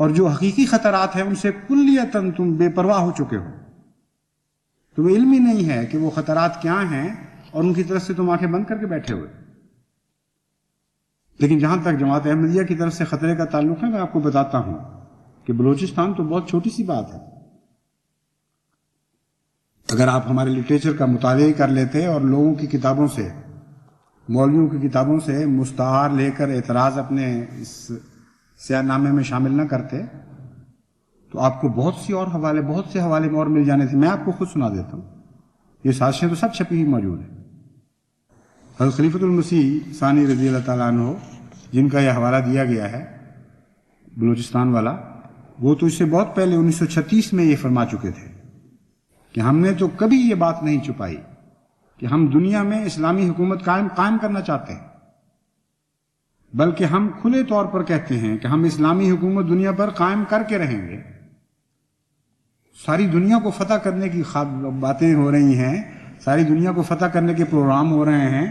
اور جو حقیقی خطرات ہیں ان سے کلیتاً تم بے پرواہ ہو چکے ہو. تمہیں علم ہی نہیں ہے کہ وہ خطرات کیا ہیں اور ان کی طرف سے تم آنکھیں بند کر کے بیٹھے ہوئے. لیکن جہاں تک جماعت احمدیہ کی طرف سے خطرے کا تعلق ہے، میں آپ کو بتاتا ہوں کہ بلوچستان تو بہت چھوٹی سی بات ہے. اگر آپ ہمارے لٹریچر کا مطالعہ کر لیتے اور لوگوں کی کتابوں سے، مولویوں کی کتابوں سے مستعار لے کر اعتراض اپنے اس سیاہ نامے میں شامل نہ کرتے تو آپ کو بہت سے حوالے اور مل جانے تھے. میں آپ کو خود سنا دیتا ہوں. یہ سازشیں تو سب چھپی ہوئی موجود ہیں. حضرت خلیفۃ المسیح ثانی رضی اللہ تعالیٰ عنہ، جن کا یہ حوالہ دیا گیا ہے بلوچستان والا، وہ تو اس سے بہت پہلے 1936 میں یہ فرما چکے تھے کہ ہم نے تو کبھی یہ بات نہیں چھپائی کہ ہم دنیا میں اسلامی حکومت قائم کرنا چاہتے ہیں، بلکہ ہم کھلے طور پر کہتے ہیں کہ ہم اسلامی حکومت دنیا پر قائم کر کے رہیں گے. ساری دنیا کو فتح کرنے کی باتیں ہو رہی ہیں، ساری دنیا کو فتح کرنے کے پروگرام ہو رہے ہیں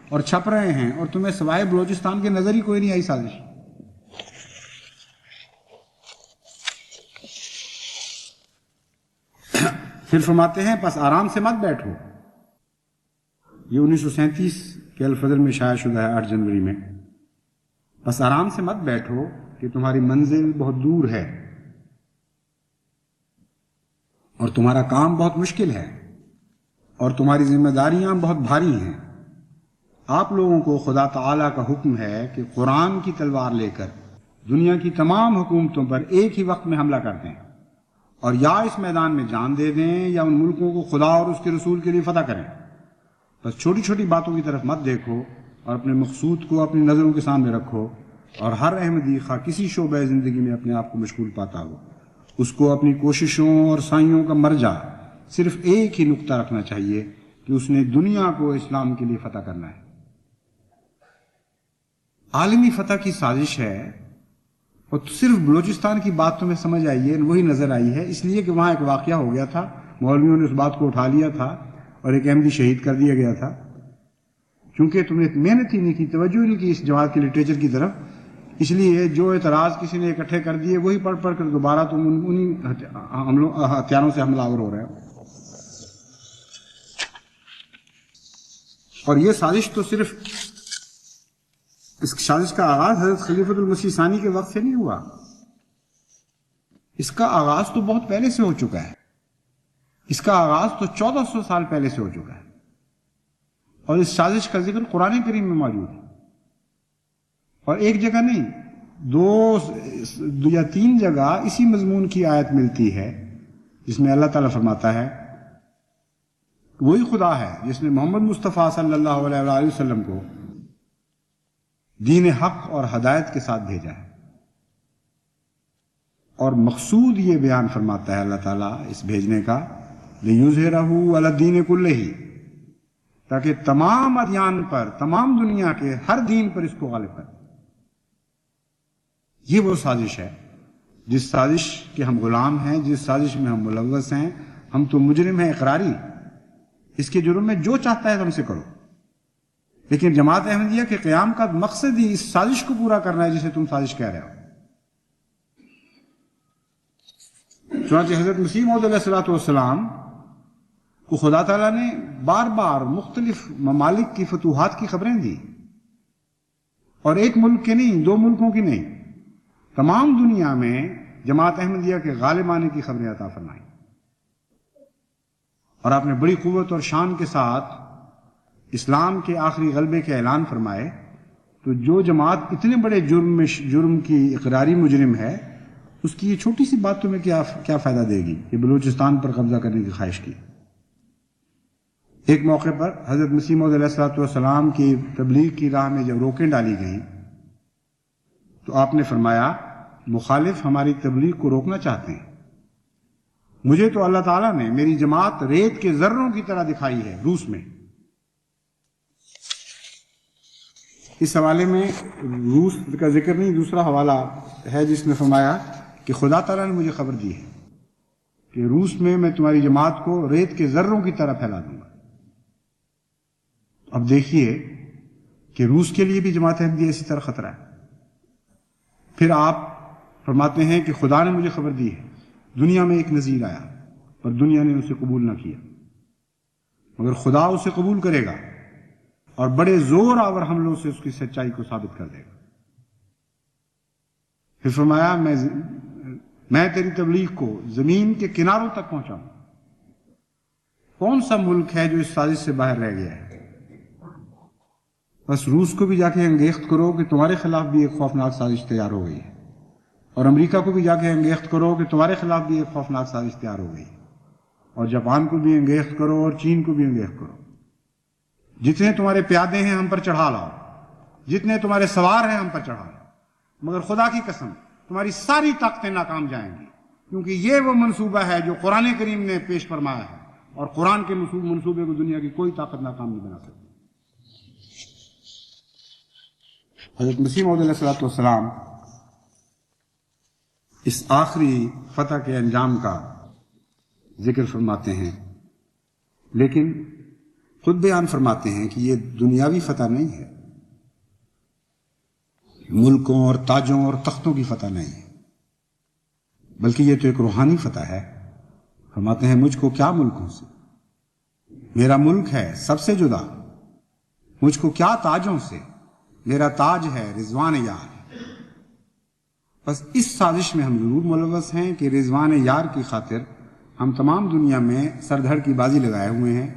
اور چھپ رہے ہیں، اور تمہیں سوائے بلوچستان کے نظر ہی کوئی نہیں آئی سازش. پھر فرماتے ہیں پس آرام سے مت بیٹھو. یہ 1937 کے الفجر میں شائع شدہ ہے، 8 جنوری میں. بس آرام سے مت بیٹھو کہ تمہاری منزل بہت دور ہے اور تمہارا کام بہت مشکل ہے اور تمہاری ذمہ داریاں بہت بھاری ہیں. آپ لوگوں کو خدا تعالیٰ کا حکم ہے کہ قرآن کی تلوار لے کر دنیا کی تمام حکومتوں پر ایک ہی وقت میں حملہ کر دیں، اور یا اس میدان میں جان دے دیں یا ان ملکوں کو خدا اور اس کے رسول کے لیے فتح کریں. بس چھوٹی چھوٹی باتوں کی طرف مت دیکھو اور اپنے مقصود کو اپنی نظروں کے سامنے رکھو. اور ہر احمدی خواہ کسی شعبہ زندگی میں اپنے آپ کو مشغول پاتا ہو، اس کو اپنی کوششوں اور سائیوں کا مرجع صرف ایک ہی نقطہ رکھنا چاہیے کہ اس نے دنیا کو اسلام کے لیے فتح کرنا ہے. عالمی فتح کی سازش ہے، اور صرف بلوچستان کی بات تمہیں سمجھ آئی ہے، وہی نظر آئی ہے، اس لیے کہ وہاں ایک واقعہ ہو گیا تھا، مولویوں نے اس بات کو اٹھا لیا تھا اور ایک احمدی شہید کر دیا گیا تھا. چونکہ تم نے محنت ہی نہیں کی، توجہ نہیں کی اس جماعت کے لٹریچر کی طرف، اس لیے جو اعتراض کسی نے اکٹھے کر دیے وہی پڑھ کر دوبارہ تم انہی ہتھیاروں سے حملہ آور ہو رہے ہو. اور یہ سازش تو صرف، اس سازش کا آغاز حضرت خلیفۃ المسیح ثانی کے وقت سے نہیں ہوا، اس کا آغاز تو بہت پہلے سے ہو چکا ہے. اس کا آغاز تو 1400 سال پہلے سے ہو چکا ہے، اور اس سازش کا ذکر قرآن کریم میں موجود ہے. اور ایک جگہ نہیں، 2 یا 3 جگہ اسی مضمون کی آیت ملتی ہے جس میں اللہ تعالیٰ فرماتا ہے وہی خدا ہے جس نے محمد مصطفیٰ صلی اللہ علیہ وآلہ وسلم کو دین حق اور ہدایت کے ساتھ بھیجا ہے. اور مقصود یہ بیان فرماتا ہے اللہ تعالیٰ اس بھیجنے کا، لِيُظْهِرَهُ عَلَى الدِّينِ كُلِّهِ، تاکہ تمام ادیان پر، تمام دنیا کے ہر دین پر اس کو غالب کرے. یہ وہ سازش ہے جس سازش کے ہم غلام ہیں، جس سازش میں ہم ملوث ہیں. ہم تو مجرم ہیں اقراری، اس کے جرم میں جو چاہتا ہے ہم سے کرو. لیکن جماعت احمدیہ کے قیام کا مقصد ہی اس سازش کو پورا کرنا ہے جسے تم سازش کہہ رہے ہو. چنانچہ حضرت مسیح موعود علیہ الصلوۃ والسلام کو خدا تعالیٰ نے بار بار مختلف ممالک کی فتوحات کی خبریں دی، اور ایک ملک کے نہیں، 2 ملکوں کی نہیں، تمام دنیا میں جماعت احمدیہ کے غالب آنے کی خبریں عطا فرمائیں. اور آپ نے بڑی قوت اور شان کے ساتھ اسلام کے آخری غلبے کے اعلان فرمائے. تو جو جماعت اتنے بڑے جرم کی اقراری مجرم ہے، اس کی یہ چھوٹی سی بات تمہیں کیا فائدہ دے گی کہ بلوچستان پر قبضہ کرنے کی خواہش کی. ایک موقع پر حضرت مسیح موعود علیہ الصلوۃ والسلام کی تبلیغ کی راہ میں جب روکیں ڈالی گئیں تو آپ نے فرمایا مخالف ہماری تبلیغ کو روکنا چاہتے ہیں، مجھے تو اللہ تعالیٰ نے میری جماعت ریت کے ذروں کی طرح دکھائی ہے روس میں. اس حوالے میں روس کا ذکر نہیں، دوسرا حوالہ ہے جس نے فرمایا کہ خدا تعالیٰ نے مجھے خبر دی ہے کہ روس میں تمہاری جماعت کو ریت کے ذروں کی طرح پھیلا دوں گا. اب دیکھیے کہ روس کے لیے بھی جماعت احمدیہ اسی طرح خطرہ ہے. پھر آپ فرماتے ہیں کہ خدا نے مجھے خبر دی ہے، دنیا میں ایک نذیر آیا پر دنیا نے اسے قبول نہ کیا، مگر خدا اسے قبول کرے گا اور بڑے زور آور حملوں سے اس کی سچائی کو ثابت کر دے گا۔ پھر فرمایا میں تیری تبلیغ کو زمین کے کناروں تک پہنچاؤں۔ کون سا ملک ہے جو اس سازش سے باہر رہ گیا ہے؟ بس روس کو بھی جا کے انگیخت کرو کہ تمہارے خلاف بھی ایک خوفناک سازش تیار ہو گئی ہے، اور امریکہ کو بھی جا کے انگیخت کرو کہ تمہارے خلاف بھی ایک خوفناک سازش تیار ہو گئی ہے، اور جاپان کو بھی انگیخت کرو اور چین کو بھی انگیخت کرو۔ جتنے تمہارے پیادے ہیں ہم پر چڑھا لاؤ، جتنے تمہارے سوار ہیں ہم پر چڑھا لاؤ، مگر خدا کی قسم تمہاری ساری طاقتیں ناکام جائیں گی، کیونکہ یہ وہ منصوبہ ہے جو قرآن کریم نے پیش فرمایا ہے، اور قرآن کے منصوبے کو دنیا کی کوئی طاقت ناکام نہیں بنا سکتی۔ حضرت مسیح موعود علیہ الصلوۃ والسلام اس آخری فتح کے انجام کا ذکر فرماتے ہیں، لیکن خود بیان فرماتے ہیں کہ یہ دنیاوی فتح نہیں ہے، ملکوں اور تاجوں اور تختوں کی فتح نہیں ہے، بلکہ یہ تو ایک روحانی فتح ہے۔ فرماتے ہیں مجھ کو کیا ملکوں سے، میرا ملک ہے سب سے جدا، مجھ کو کیا تاجوں سے، میرا تاج ہے رضوان یار۔ بس اس سازش میں ہم ضرور ملوث ہیں کہ رضوان یار کی خاطر ہم تمام دنیا میں سر دھڑ کی بازی لگائے ہوئے ہیں،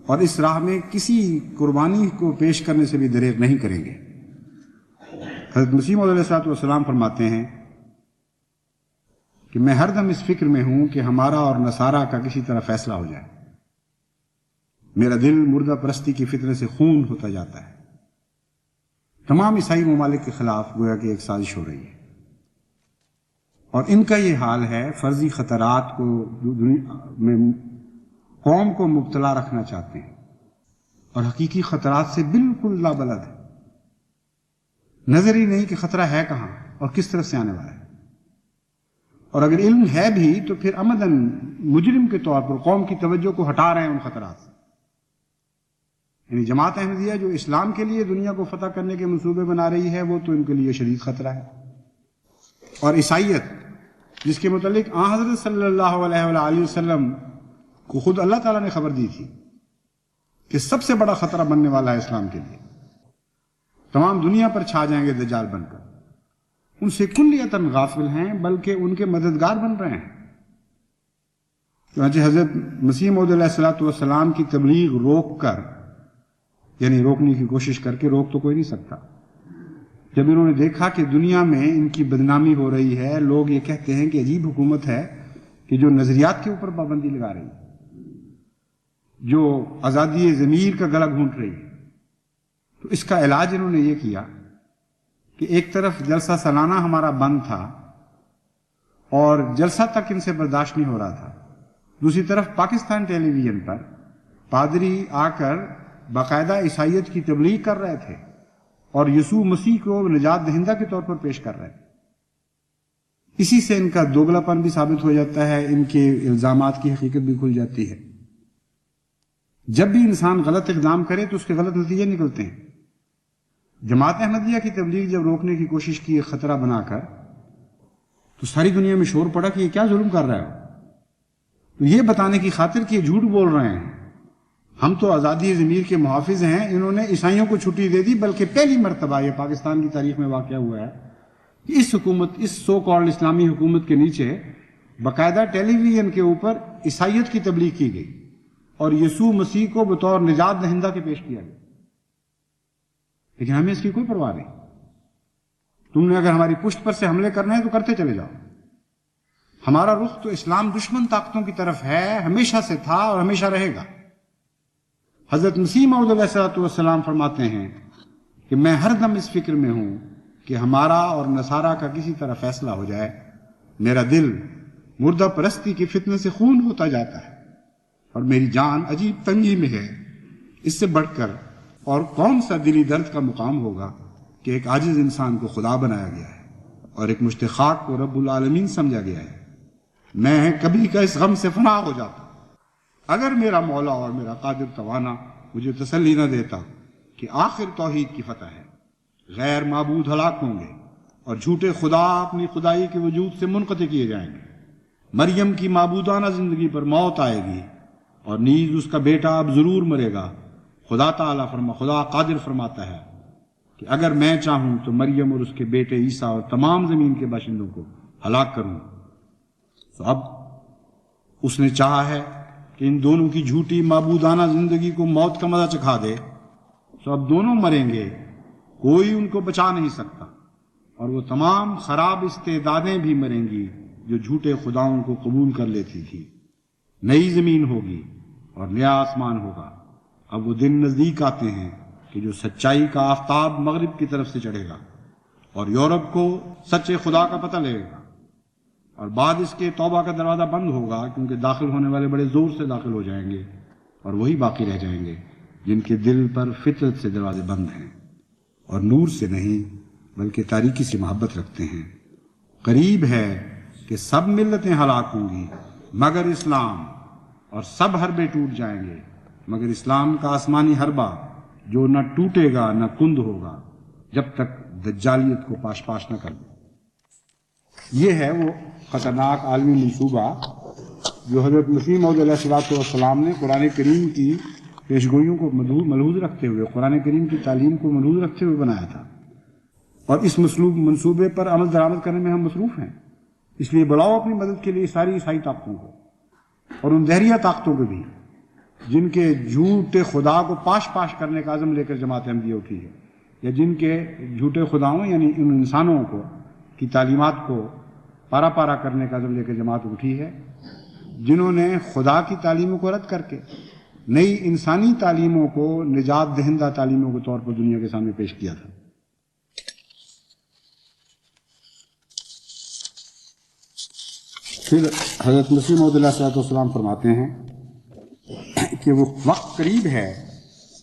اور اس راہ میں کسی قربانی کو پیش کرنے سے بھی دریغ نہیں کریں گے۔ حضرت مسیح موعود علیہ الصلوۃ والسلام فرماتے ہیں کہ میں ہر دم اس فکر میں ہوں کہ ہمارا اور نصارہ کا کسی طرح فیصلہ ہو جائے۔ میرا دل مردہ پرستی کی فتنے سے خون ہوتا جاتا ہے۔ تمام عیسائی ممالک کے خلاف گویا کہ ایک سازش ہو رہی ہے، اور ان کا یہ حال ہے، فرضی خطرات کو میں قوم کو مبتلا رکھنا چاہتے ہیں، اور حقیقی خطرات سے بالکل لابلد ہے۔ نظر ہی نہیں کہ خطرہ ہے کہاں اور کس طرف سے آنے والا ہے، اور اگر علم ہے بھی تو پھر عمدن مجرم کے طور پر قوم کی توجہ کو ہٹا رہے ہیں ان خطرات سے۔ یعنی جماعت احمدیہ جو اسلام کے لیے دنیا کو فتح کرنے کے منصوبے بنا رہی ہے، وہ تو ان کے لیے شدید خطرہ ہے، اور عیسائیت جس کے متعلق حضرت صلی اللہ علیہ وآلہ وسلم کو خود اللہ تعالیٰ نے خبر دی تھی کہ سب سے بڑا خطرہ بننے والا ہے اسلام کے لیے، تمام دنیا پر چھا جائیں گے دجال بن کر، ان سے کلیتاً غافل ہیں، بلکہ ان کے مددگار بن رہے ہیں۔ چنانچہ حضرت مسیح موعود علیہ الصلوۃ والسلام کی تبلیغ روک کر، یعنی روکنے کی کوشش کر کے، روک تو کوئی نہیں سکتا، جب انہوں نے دیکھا کہ دنیا میں ان کی بدنامی ہو رہی ہے، لوگ یہ کہتے ہیں کہ عجیب حکومت ہے کہ جو نظریات کے اوپر پابندی لگا رہی ہے، جو آزادی ضمیر کا گلا گھونٹ رہی ہے، تو اس کا علاج انہوں نے یہ کیا کہ ایک طرف جلسہ سالانہ ہمارا بند تھا اور جلسہ تک ان سے برداشت نہیں ہو رہا تھا، دوسری طرف پاکستان ٹیلی ویژن پر پادری آ کر باقاعدہ عیسائیت کی تبلیغ کر رہے تھے اور یسوع مسیح کو نجات دہندہ کے طور پر پیش کر رہے تھے۔ اسی سے ان کا دوگلا پن بھی ثابت ہو جاتا ہے، ان کے الزامات کی حقیقت بھی کھل جاتی ہے۔ جب بھی انسان غلط اقدام کرے تو اس کے غلط نتیجے نکلتے ہیں۔ جماعت احمدیہ کی تبلیغ جب روکنے کی کوشش کی خطرہ بنا کر، تو ساری دنیا میں شور پڑا کہ یہ کیا ظلم کر رہا ہے، تو یہ بتانے کی خاطر کہ یہ جھوٹ بول رہے ہیں، ہم تو آزادی ضمیر کے محافظ ہیں، انہوں نے عیسائیوں کو چھٹی دے دی، بلکہ پہلی مرتبہ یہ پاکستان کی تاریخ میں واقعہ ہوا ہے کہ اس حکومت، اس سو کالڈ اسلامی حکومت کے نیچے باقاعدہ ٹیلی ویژن کے اوپر عیسائیت کی تبلیغ کی گئی اور یسوع مسیح کو بطور نجات دہندہ کے پیش کیا گیا، لیکن ہمیں اس کی کوئی پرواہ نہیں۔ تم نے اگر ہماری پشت پر سے حملے کرنے ہیں تو کرتے چلے جاؤ، ہمارا رخ تو اسلام دشمن طاقتوں کی طرف ہے، ہمیشہ سے تھا اور ہمیشہ رہے گا۔ حضرت مسیح موعود علیہ الصلوۃ والسلام فرماتے ہیں کہ میں ہر دم اس فکر میں ہوں کہ ہمارا اور نصارہ کا کسی طرح فیصلہ ہو جائے، میرا دل مردہ پرستی کی فتنے سے خون ہوتا جاتا ہے، اور میری جان عجیب تنگی میں ہے۔ اس سے بڑھ کر اور کون سا دلی درد کا مقام ہوگا کہ ایک عاجز انسان کو خدا بنایا گیا ہے اور ایک مشت خاک کو رب العالمین سمجھا گیا ہے۔ میں کبھی کا اس غم سے فنا ہو جاتا اگر میرا مولا اور میرا قادر توانا مجھے تسلی نہ دیتا کہ آخر توحید کی فتح ہے، غیر معبود ہلاک ہوں گے اور جھوٹے خدا اپنی خدائی کے وجود سے منقطع کیے جائیں گے، مریم کی معبودانہ زندگی پر موت آئے گی اور نیز اس کا بیٹا اب ضرور مرے گا، خدا قادر فرماتا ہے کہ اگر میں چاہوں تو مریم اور اس کے بیٹے عیسیٰ اور تمام زمین کے باشندوں کو ہلاک کروں. تو اب اس نے چاہا ہے کہ ان دونوں کی جھوٹی معبودانہ زندگی کو موت کا مزہ چکھا دے. تو اب دونوں مریں گے، کوئی ان کو بچا نہیں سکتا، اور وہ تمام خراب استعدادیں بھی مریں گی جو جھوٹے خداؤں کو قبول کر لیتی تھی. نئی زمین ہوگی اور نیا آسمان ہوگا. اب وہ دن نزدیک آتے ہیں کہ جو سچائی کا آفتاب مغرب کی طرف سے چڑھے گا اور یورپ کو سچے خدا کا پتہ لگے گا، اور بعد اس کے توبہ کا دروازہ بند ہوگا، کیونکہ داخل ہونے والے بڑے زور سے داخل ہو جائیں گے، اور وہی باقی رہ جائیں گے جن کے دل پر فطرت سے دروازے بند ہیں اور نور سے نہیں بلکہ تاریکی سے محبت رکھتے ہیں. قریب ہے کہ سب ملتیں ہلاک ہوں گی مگر اسلام، اور سب حربے ٹوٹ جائیں گے مگر اسلام کا آسمانی حربہ جو نہ ٹوٹے گا نہ کند ہوگا جب تک دجالیت کو پاش پاش نہ کر دے. یہ ہے وہ خطرناک عالمی منصوبہ جو حضرت مسیح موعود علیہ السلام نے قرآن کریم کی پیشگوئیوں کو ملحوظ رکھتے ہوئے، قرآن کریم کی تعلیم کو ملحوظ رکھتے ہوئے بنایا تھا، اور اس منصوبے پر عمل درآمد کرنے میں ہم مصروف ہیں. اس لیے بلاؤ اپنی مدد کے لیے ساری عیسائی طاقتوں کو، اور ان دہریہ طاقتوں کو بھی جن کے جھوٹے خدا کو پاش پاش کرنے کا عزم لے کر جماعت احمدیہ اٹھی ہے، یا جن کے جھوٹے خداؤں یعنی ان انسانوں کو کی تعلیمات کو پارا پارا کرنے کا عزم لے کر جماعت اٹھی ہے، جنہوں نے خدا کی تعلیموں کو رد کر کے نئی انسانی تعلیموں کو نجات دہندہ تعلیموں کے طور پر دنیا کے سامنے پیش کیا تھا. پھر حضرت مسیح موعود علیہ السلام فرماتے ہیں کہ وہ وقت قریب ہے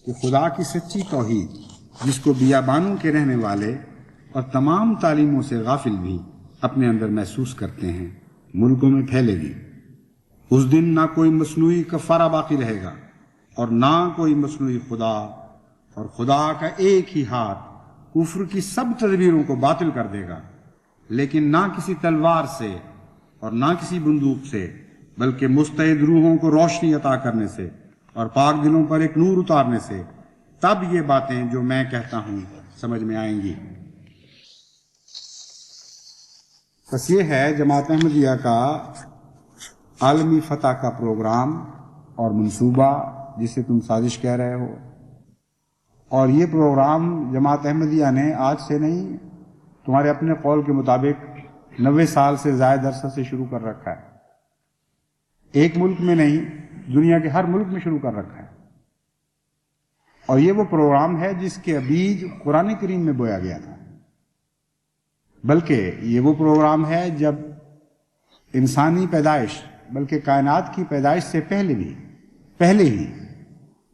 کہ خدا کی سچی توحید جس کو بیابانوں کے رہنے والے اور تمام تعلیموں سے غافل بھی اپنے اندر محسوس کرتے ہیں ملکوں میں پھیلے گی. اس دن نہ کوئی مصنوعی کفارہ باقی رہے گا اور نہ کوئی مصنوعی خدا، اور خدا کا ایک ہی ہاتھ کفر کی سب تدبیروں کو باطل کر دے گا، لیکن نہ کسی تلوار سے اور نہ کسی بندوق سے بلکہ مستعد روحوں کو روشنی عطا کرنے سے اور پاک دلوں پر ایک نور اتارنے سے. تب یہ باتیں جو میں کہتا ہوں سمجھ میں آئیں گی. بس یہ ہے جماعت احمدیہ کا عالمی فتح کا پروگرام اور منصوبہ جسے تم سازش کہہ رہے ہو. اور یہ پروگرام جماعت احمدیہ نے آج سے نہیں، تمہارے اپنے قول کے مطابق 90 سال سے زائد عرصہ سے شروع کر رکھا ہے. ایک ملک میں نہیں، دنیا کے ہر ملک میں شروع کر رکھا ہے. اور یہ وہ پروگرام ہے جس کے بیج قرآن کریم میں بویا گیا تھا. بلکہ یہ وہ پروگرام ہے جب انسانی پیدائش بلکہ کائنات کی پیدائش سے پہلے ہی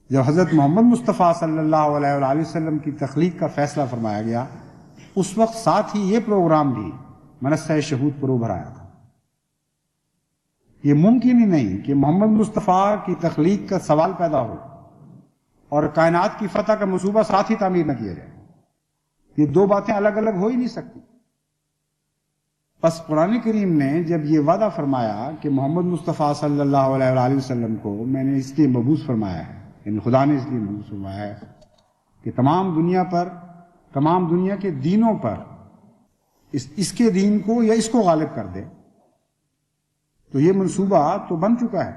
جب حضرت محمد مصطفیٰ صلی اللہ علیہ وآلہ وسلم کی تخلیق کا فیصلہ فرمایا گیا، اس وقت ساتھ ہی یہ پروگرام بھی منصہ شہود پر ابھر آیا تھا. یہ ممکن ہی نہیں کہ محمد مصطفیٰ کی تخلیق کا سوال پیدا ہو اور کائنات کی فتح کا منصوبہ ساتھ ہی تعمیر نہ کیا جائے. یہ دو باتیں الگ الگ ہو ہی نہیں سکتی. پس قرآن کریم نے جب یہ وعدہ فرمایا کہ محمد مصطفیٰ صلی اللہ علیہ وآلہ وسلم کو میں نے اس لیے مبعوث فرمایا ہے، یعنی خدا نے اس لیے مبعوث فرمایا ہے کہ تمام دنیا کے دینوں پر اس کے دین کو یا اس کو غالب کر دے، تو یہ منصوبہ تو بن چکا ہے،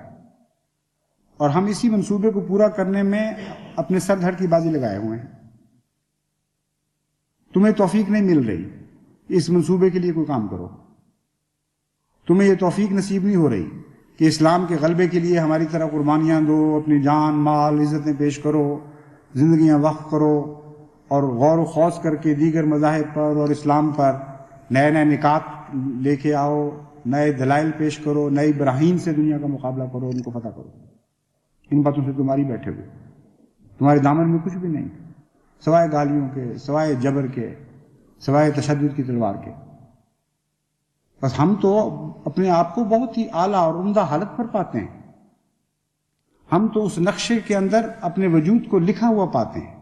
اور ہم اسی منصوبے کو پورا کرنے میں اپنے سر دھڑ کی بازی لگائے ہوئے ہیں. تمہیں توفیق نہیں مل رہی اس منصوبے کے لیے کوئی کام کرو. تمہیں یہ توفیق نصیب نہیں ہو رہی کہ اسلام کے غلبے کے لیے ہماری طرح قربانیاں دو، اپنی جان مال عزتیں پیش کرو، زندگیاں وقف کرو، اور غور و خوض کر کے دیگر مذاہب پر اور اسلام پر نئے نئے نکات لے کے آؤ، نئے دلائل پیش کرو، نئی براہین سے دنیا کا مقابلہ کرو، ان کو فتح کرو. ان باتوں سے تمہاری بیٹھے ہوئے، تمہارے دامن میں کچھ بھی نہیں سوائے گالیوں کے، سوائے جبر کے، سوائے تشدد کی تلوار کے. بس ہم تو اپنے آپ کو بہت ہی اعلیٰ اور عمدہ حالت پر پاتے ہیں. ہم تو اس نقشے کے اندر اپنے وجود کو لکھا ہوا پاتے ہیں،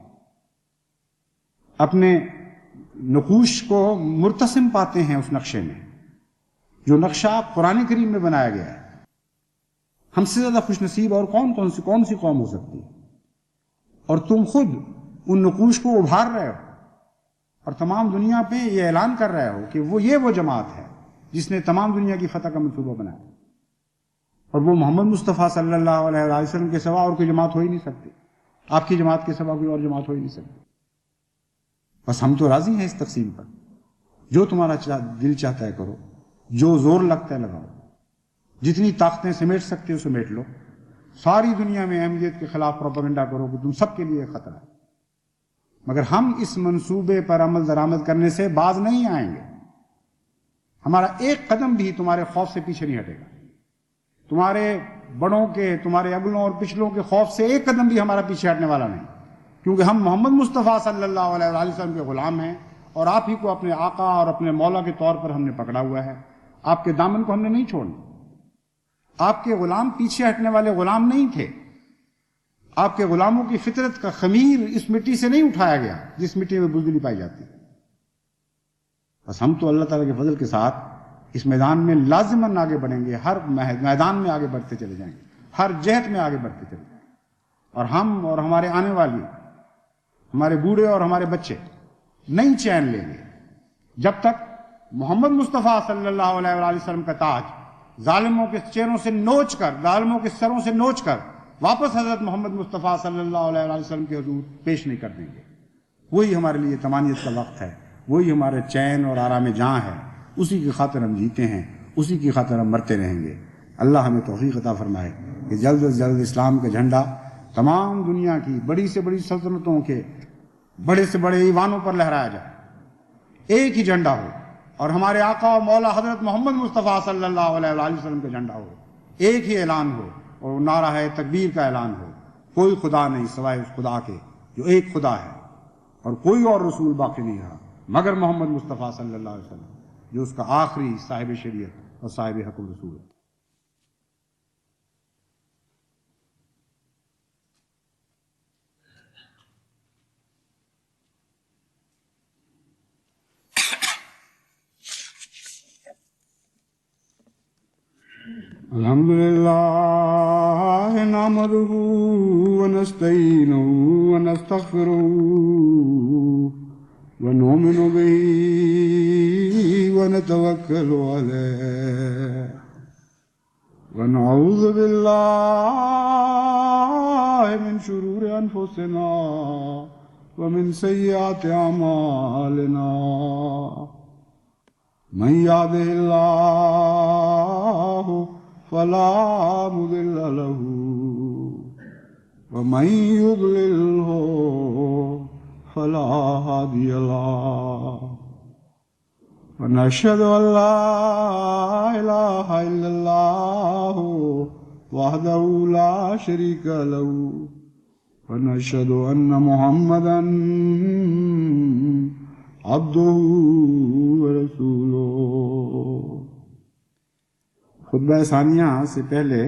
اپنے نقوش کو مرتسم پاتے ہیں اس نقشے میں، جو نقشہ قرآن کریم میں بنایا گیا ہے. ہم سے زیادہ خوش نصیب اور کون سی قوم ہو سکتی ہے؟ اور تم خود ان نقوش کو ابھار رہے ہو اور تمام دنیا پہ یہ اعلان کر رہے ہو کہ وہ جماعت ہے جس نے تمام دنیا کی فتح کا منصوبہ بنایا، اور وہ محمد مصطفیٰ صلی اللہ علیہ وسلم کے سوا اور کوئی جماعت ہو ہی نہیں سکتی، آپ کی جماعت کے سوا کوئی اور جماعت ہو ہی نہیں سکتی۔ بس ہم تو راضی ہیں اس تقسیم پر، جو تمہارا دل چاہتا ہے کرو، جو زور لگتا ہے لگاؤ، جتنی طاقتیں سمیٹ سکتے ہو سمیٹ لو، ساری دنیا میں احمدیت کے خلاف پروپیگنڈا کرو کہ تم سب کے لیے خطرہ ہے، مگر ہم اس منصوبے پر عمل درآمد کرنے سے باز نہیں آئیں گے۔ ہمارا ایک قدم بھی تمہارے خوف سے پیچھے نہیں ہٹے گا، تمہارے بڑوں کے، تمہارے اگلوں اور پچھلوں کے خوف سے ایک قدم بھی ہمارا پیچھے ہٹنے والا نہیں، کیونکہ ہم محمد مصطفیٰ صلی اللہ علیہ وسلم کے غلام ہیں، اور آپ ہی کو اپنے آقا اور اپنے مولا کے طور پر ہم نے پکڑا ہوا ہے۔ آپ کے دامن کو ہم نے نہیں چھوڑنا۔ آپ کے غلام پیچھے ہٹنے والے غلام نہیں تھے، آپ کے غلاموں کی فطرت کا خمیر اس مٹی سے نہیں اٹھایا گیا جس مٹی میں بزدلی پائی جاتی ہے۔ بس ہم تو اللہ تعالیٰ کے فضل کے ساتھ اس میدان میں لازماً آگے بڑھیں گے، ہر میدان میں آگے بڑھتے چلے جائیں گے، ہر جہت میں آگے بڑھتے چلے جائیں گے، اور ہم اور ہمارے آنے والی، ہمارے بوڑھے اور ہمارے بچے نہیں چین لیں گے جب تک محمد مصطفیٰ صلی اللہ علیہ وآلہ وسلم کا تاج ظالموں کے چہروں سے نوچ کر، ظالموں کے سروں سے نوچ کر واپس حضرت محمد مصطفیٰ صلی اللہ علیہ وآلہ وسلم کے حضور پیش نہیں کر دیں گے۔ وہی ہمارے لیے طمانیت کا وقت ہے، وہی ہمارے چین اور آرام جاں ہے، اسی کی خاطر ہم جیتے ہیں، اسی کی خاطر ہم مرتے رہیں گے۔ اللہ ہمیں توفیق عطا فرمائے کہ جلد از جلد اسلام کا جھنڈا تمام دنیا کی بڑی سے بڑی سلطنتوں کے بڑے سے بڑے ایوانوں پر لہرایا جائے، ایک ہی جھنڈا ہو، اور ہمارے آقا و مولا حضرت محمد مصطفیٰ صلی اللہ علیہ وآلہ وسلم کا جھنڈا ہو، ایک ہی اعلان ہو، اور نعرہ ہے تکبیر کا اعلان ہو، کوئی خدا نہیں سوائے اس خدا کے جو ایک خدا ہے، اور کوئی اور رسول باقی نہیں رہا مگر محمد مصطفیٰ صلی اللہ علیہ وسلم جو اس کا آخری صاحب شریعت اور صاحب حق رسول ہے۔ الحمد للہ نحمدہ ونستعینہ ونستغفرہ ونؤمن بہ ونتوکل علیہ ونعوذ باللہ من شرور انفسنا ومن سیئات اعمالنا من یہدہ اللہ فلا مضل له ومن يضلله فلا هادي له ونشهد أن لا إله إلا الله وحده لا شريك له ونشهد أن محمدا عبده ورسوله۔ خطبہ ثانیہ سے پہلے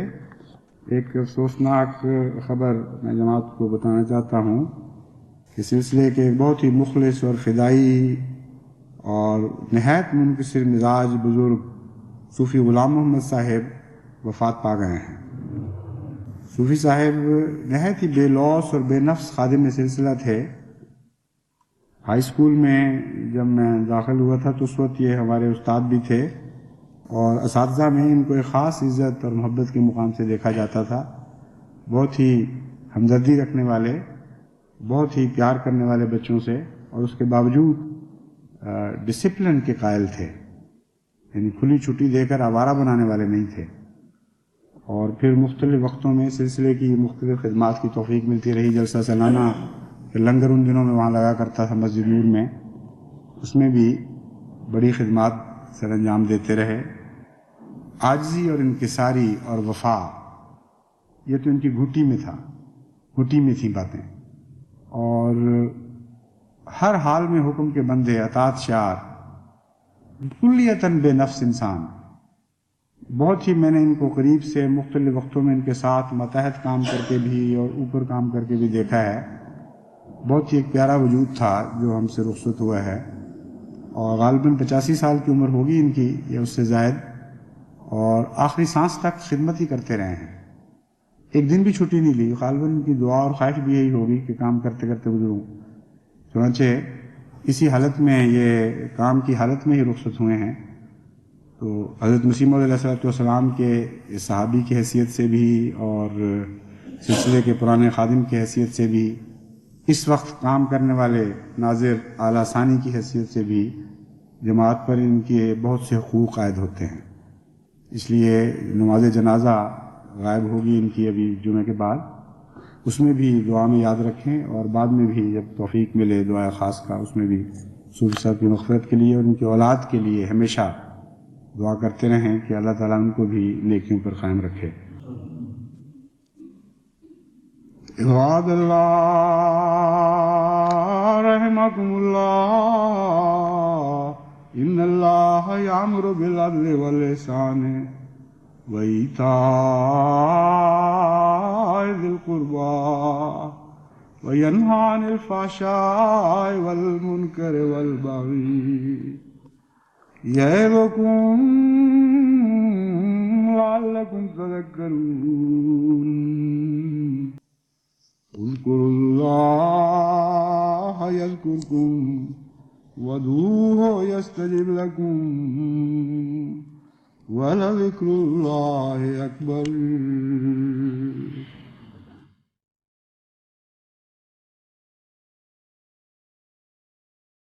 ایک افسوسناک خبر میں جماعت کو بتانا چاہتا ہوں کہ سلسلے کے ایک بہت ہی مخلص اور فدائی اور نہایت منکسر مزاج بزرگ صوفی غلام محمد صاحب وفات پا گئے ہیں۔ صوفی صاحب نہایت ہی بے لوث اور بے نفس خادم سلسلہ تھے۔ ہائی اسکول میں جب میں داخل ہوا تھا تو اس وقت یہ ہمارے استاد بھی تھے، اور اساتذہ میں ان کو ایک خاص عزت اور محبت کے مقام سے دیکھا جاتا تھا۔ بہت ہی ہمدردی رکھنے والے، بہت ہی پیار کرنے والے بچوں سے، اور اس کے باوجود ڈسپلن کے قائل تھے، یعنی کھلی چھٹی دے کر آوارہ بنانے والے نہیں تھے۔ اور پھر مختلف وقتوں میں سلسلے کی مختلف خدمات کی توفیق ملتی رہی۔ جلسہ سالانہ لنگر ان دنوں میں وہاں لگا کرتا تھا مسجد نور میں، اس میں بھی بڑی خدمات سر انجام دیتے رہے۔ عاجزی اور انکساری اور وفا، یہ تو ان کی گھٹی میں تھا، گھٹی میں تھیں باتیں، اور ہر حال میں حکم کے بندے، اطاعت شعار، کلیتاً بے نفس انسان۔ بہت ہی میں نے ان کو قریب سے مختلف وقتوں میں ان کے ساتھ ماتحت کام کر کے بھی اور اوپر کام کر کے بھی دیکھا ہے۔ بہت ہی ایک پیارا وجود تھا جو ہم سے رخصت ہوا ہے، اور غالباً 85 سال کی عمر ہوگی ان کی یا اس سے زائد، اور آخری سانس تک خدمت ہی کرتے رہے ہیں۔ ایک دن بھی چھٹی نہیں لی. غالباً ان کی دعا اور خواہش بھی یہی ہوگی کہ کام کرتے کرتے گزروں. چنانچہ اسی حالت میں، یہ کام کی حالت میں ہی رخصت ہوئے ہیں. تو حضرت مسیح موعود علیہ السلام کے صحابی کی حیثیت سے بھی اور سلسلے کے پرانے خادم کی حیثیت سے بھی، اس وقت کام کرنے والے ناظر اعلیٰ ثانی کی حیثیت سے بھی جماعت پر ان کے بہت سے حقوق عائد ہوتے ہیں. اس لیے نماز جنازہ غائب ہوگی ان کی ابھی جمعے کے بعد، اس میں بھی دعا میں یاد رکھیں، اور بعد میں بھی جب توفیق ملے دعا خاص کا، اس میں بھی صوفی صاحب کی مغفرت کے لیے اور ان کی اولاد کے لیے ہمیشہ دعا کرتے رہیں کہ اللہ تعالیٰ ان کو بھی نیکیوں پر قائم رکھے. عباد اللہ رحمکم اللہ، ان اللہ یامر بالعدل والاحسان وایتاء ذی القربى وینہی عن الفحشاء والمنکر والبغی یعظکم لعلکم تذکرون. اذکروا اللہ یذکرکم وادعوہ یستجب لکم ولذکر اللہ اکبر.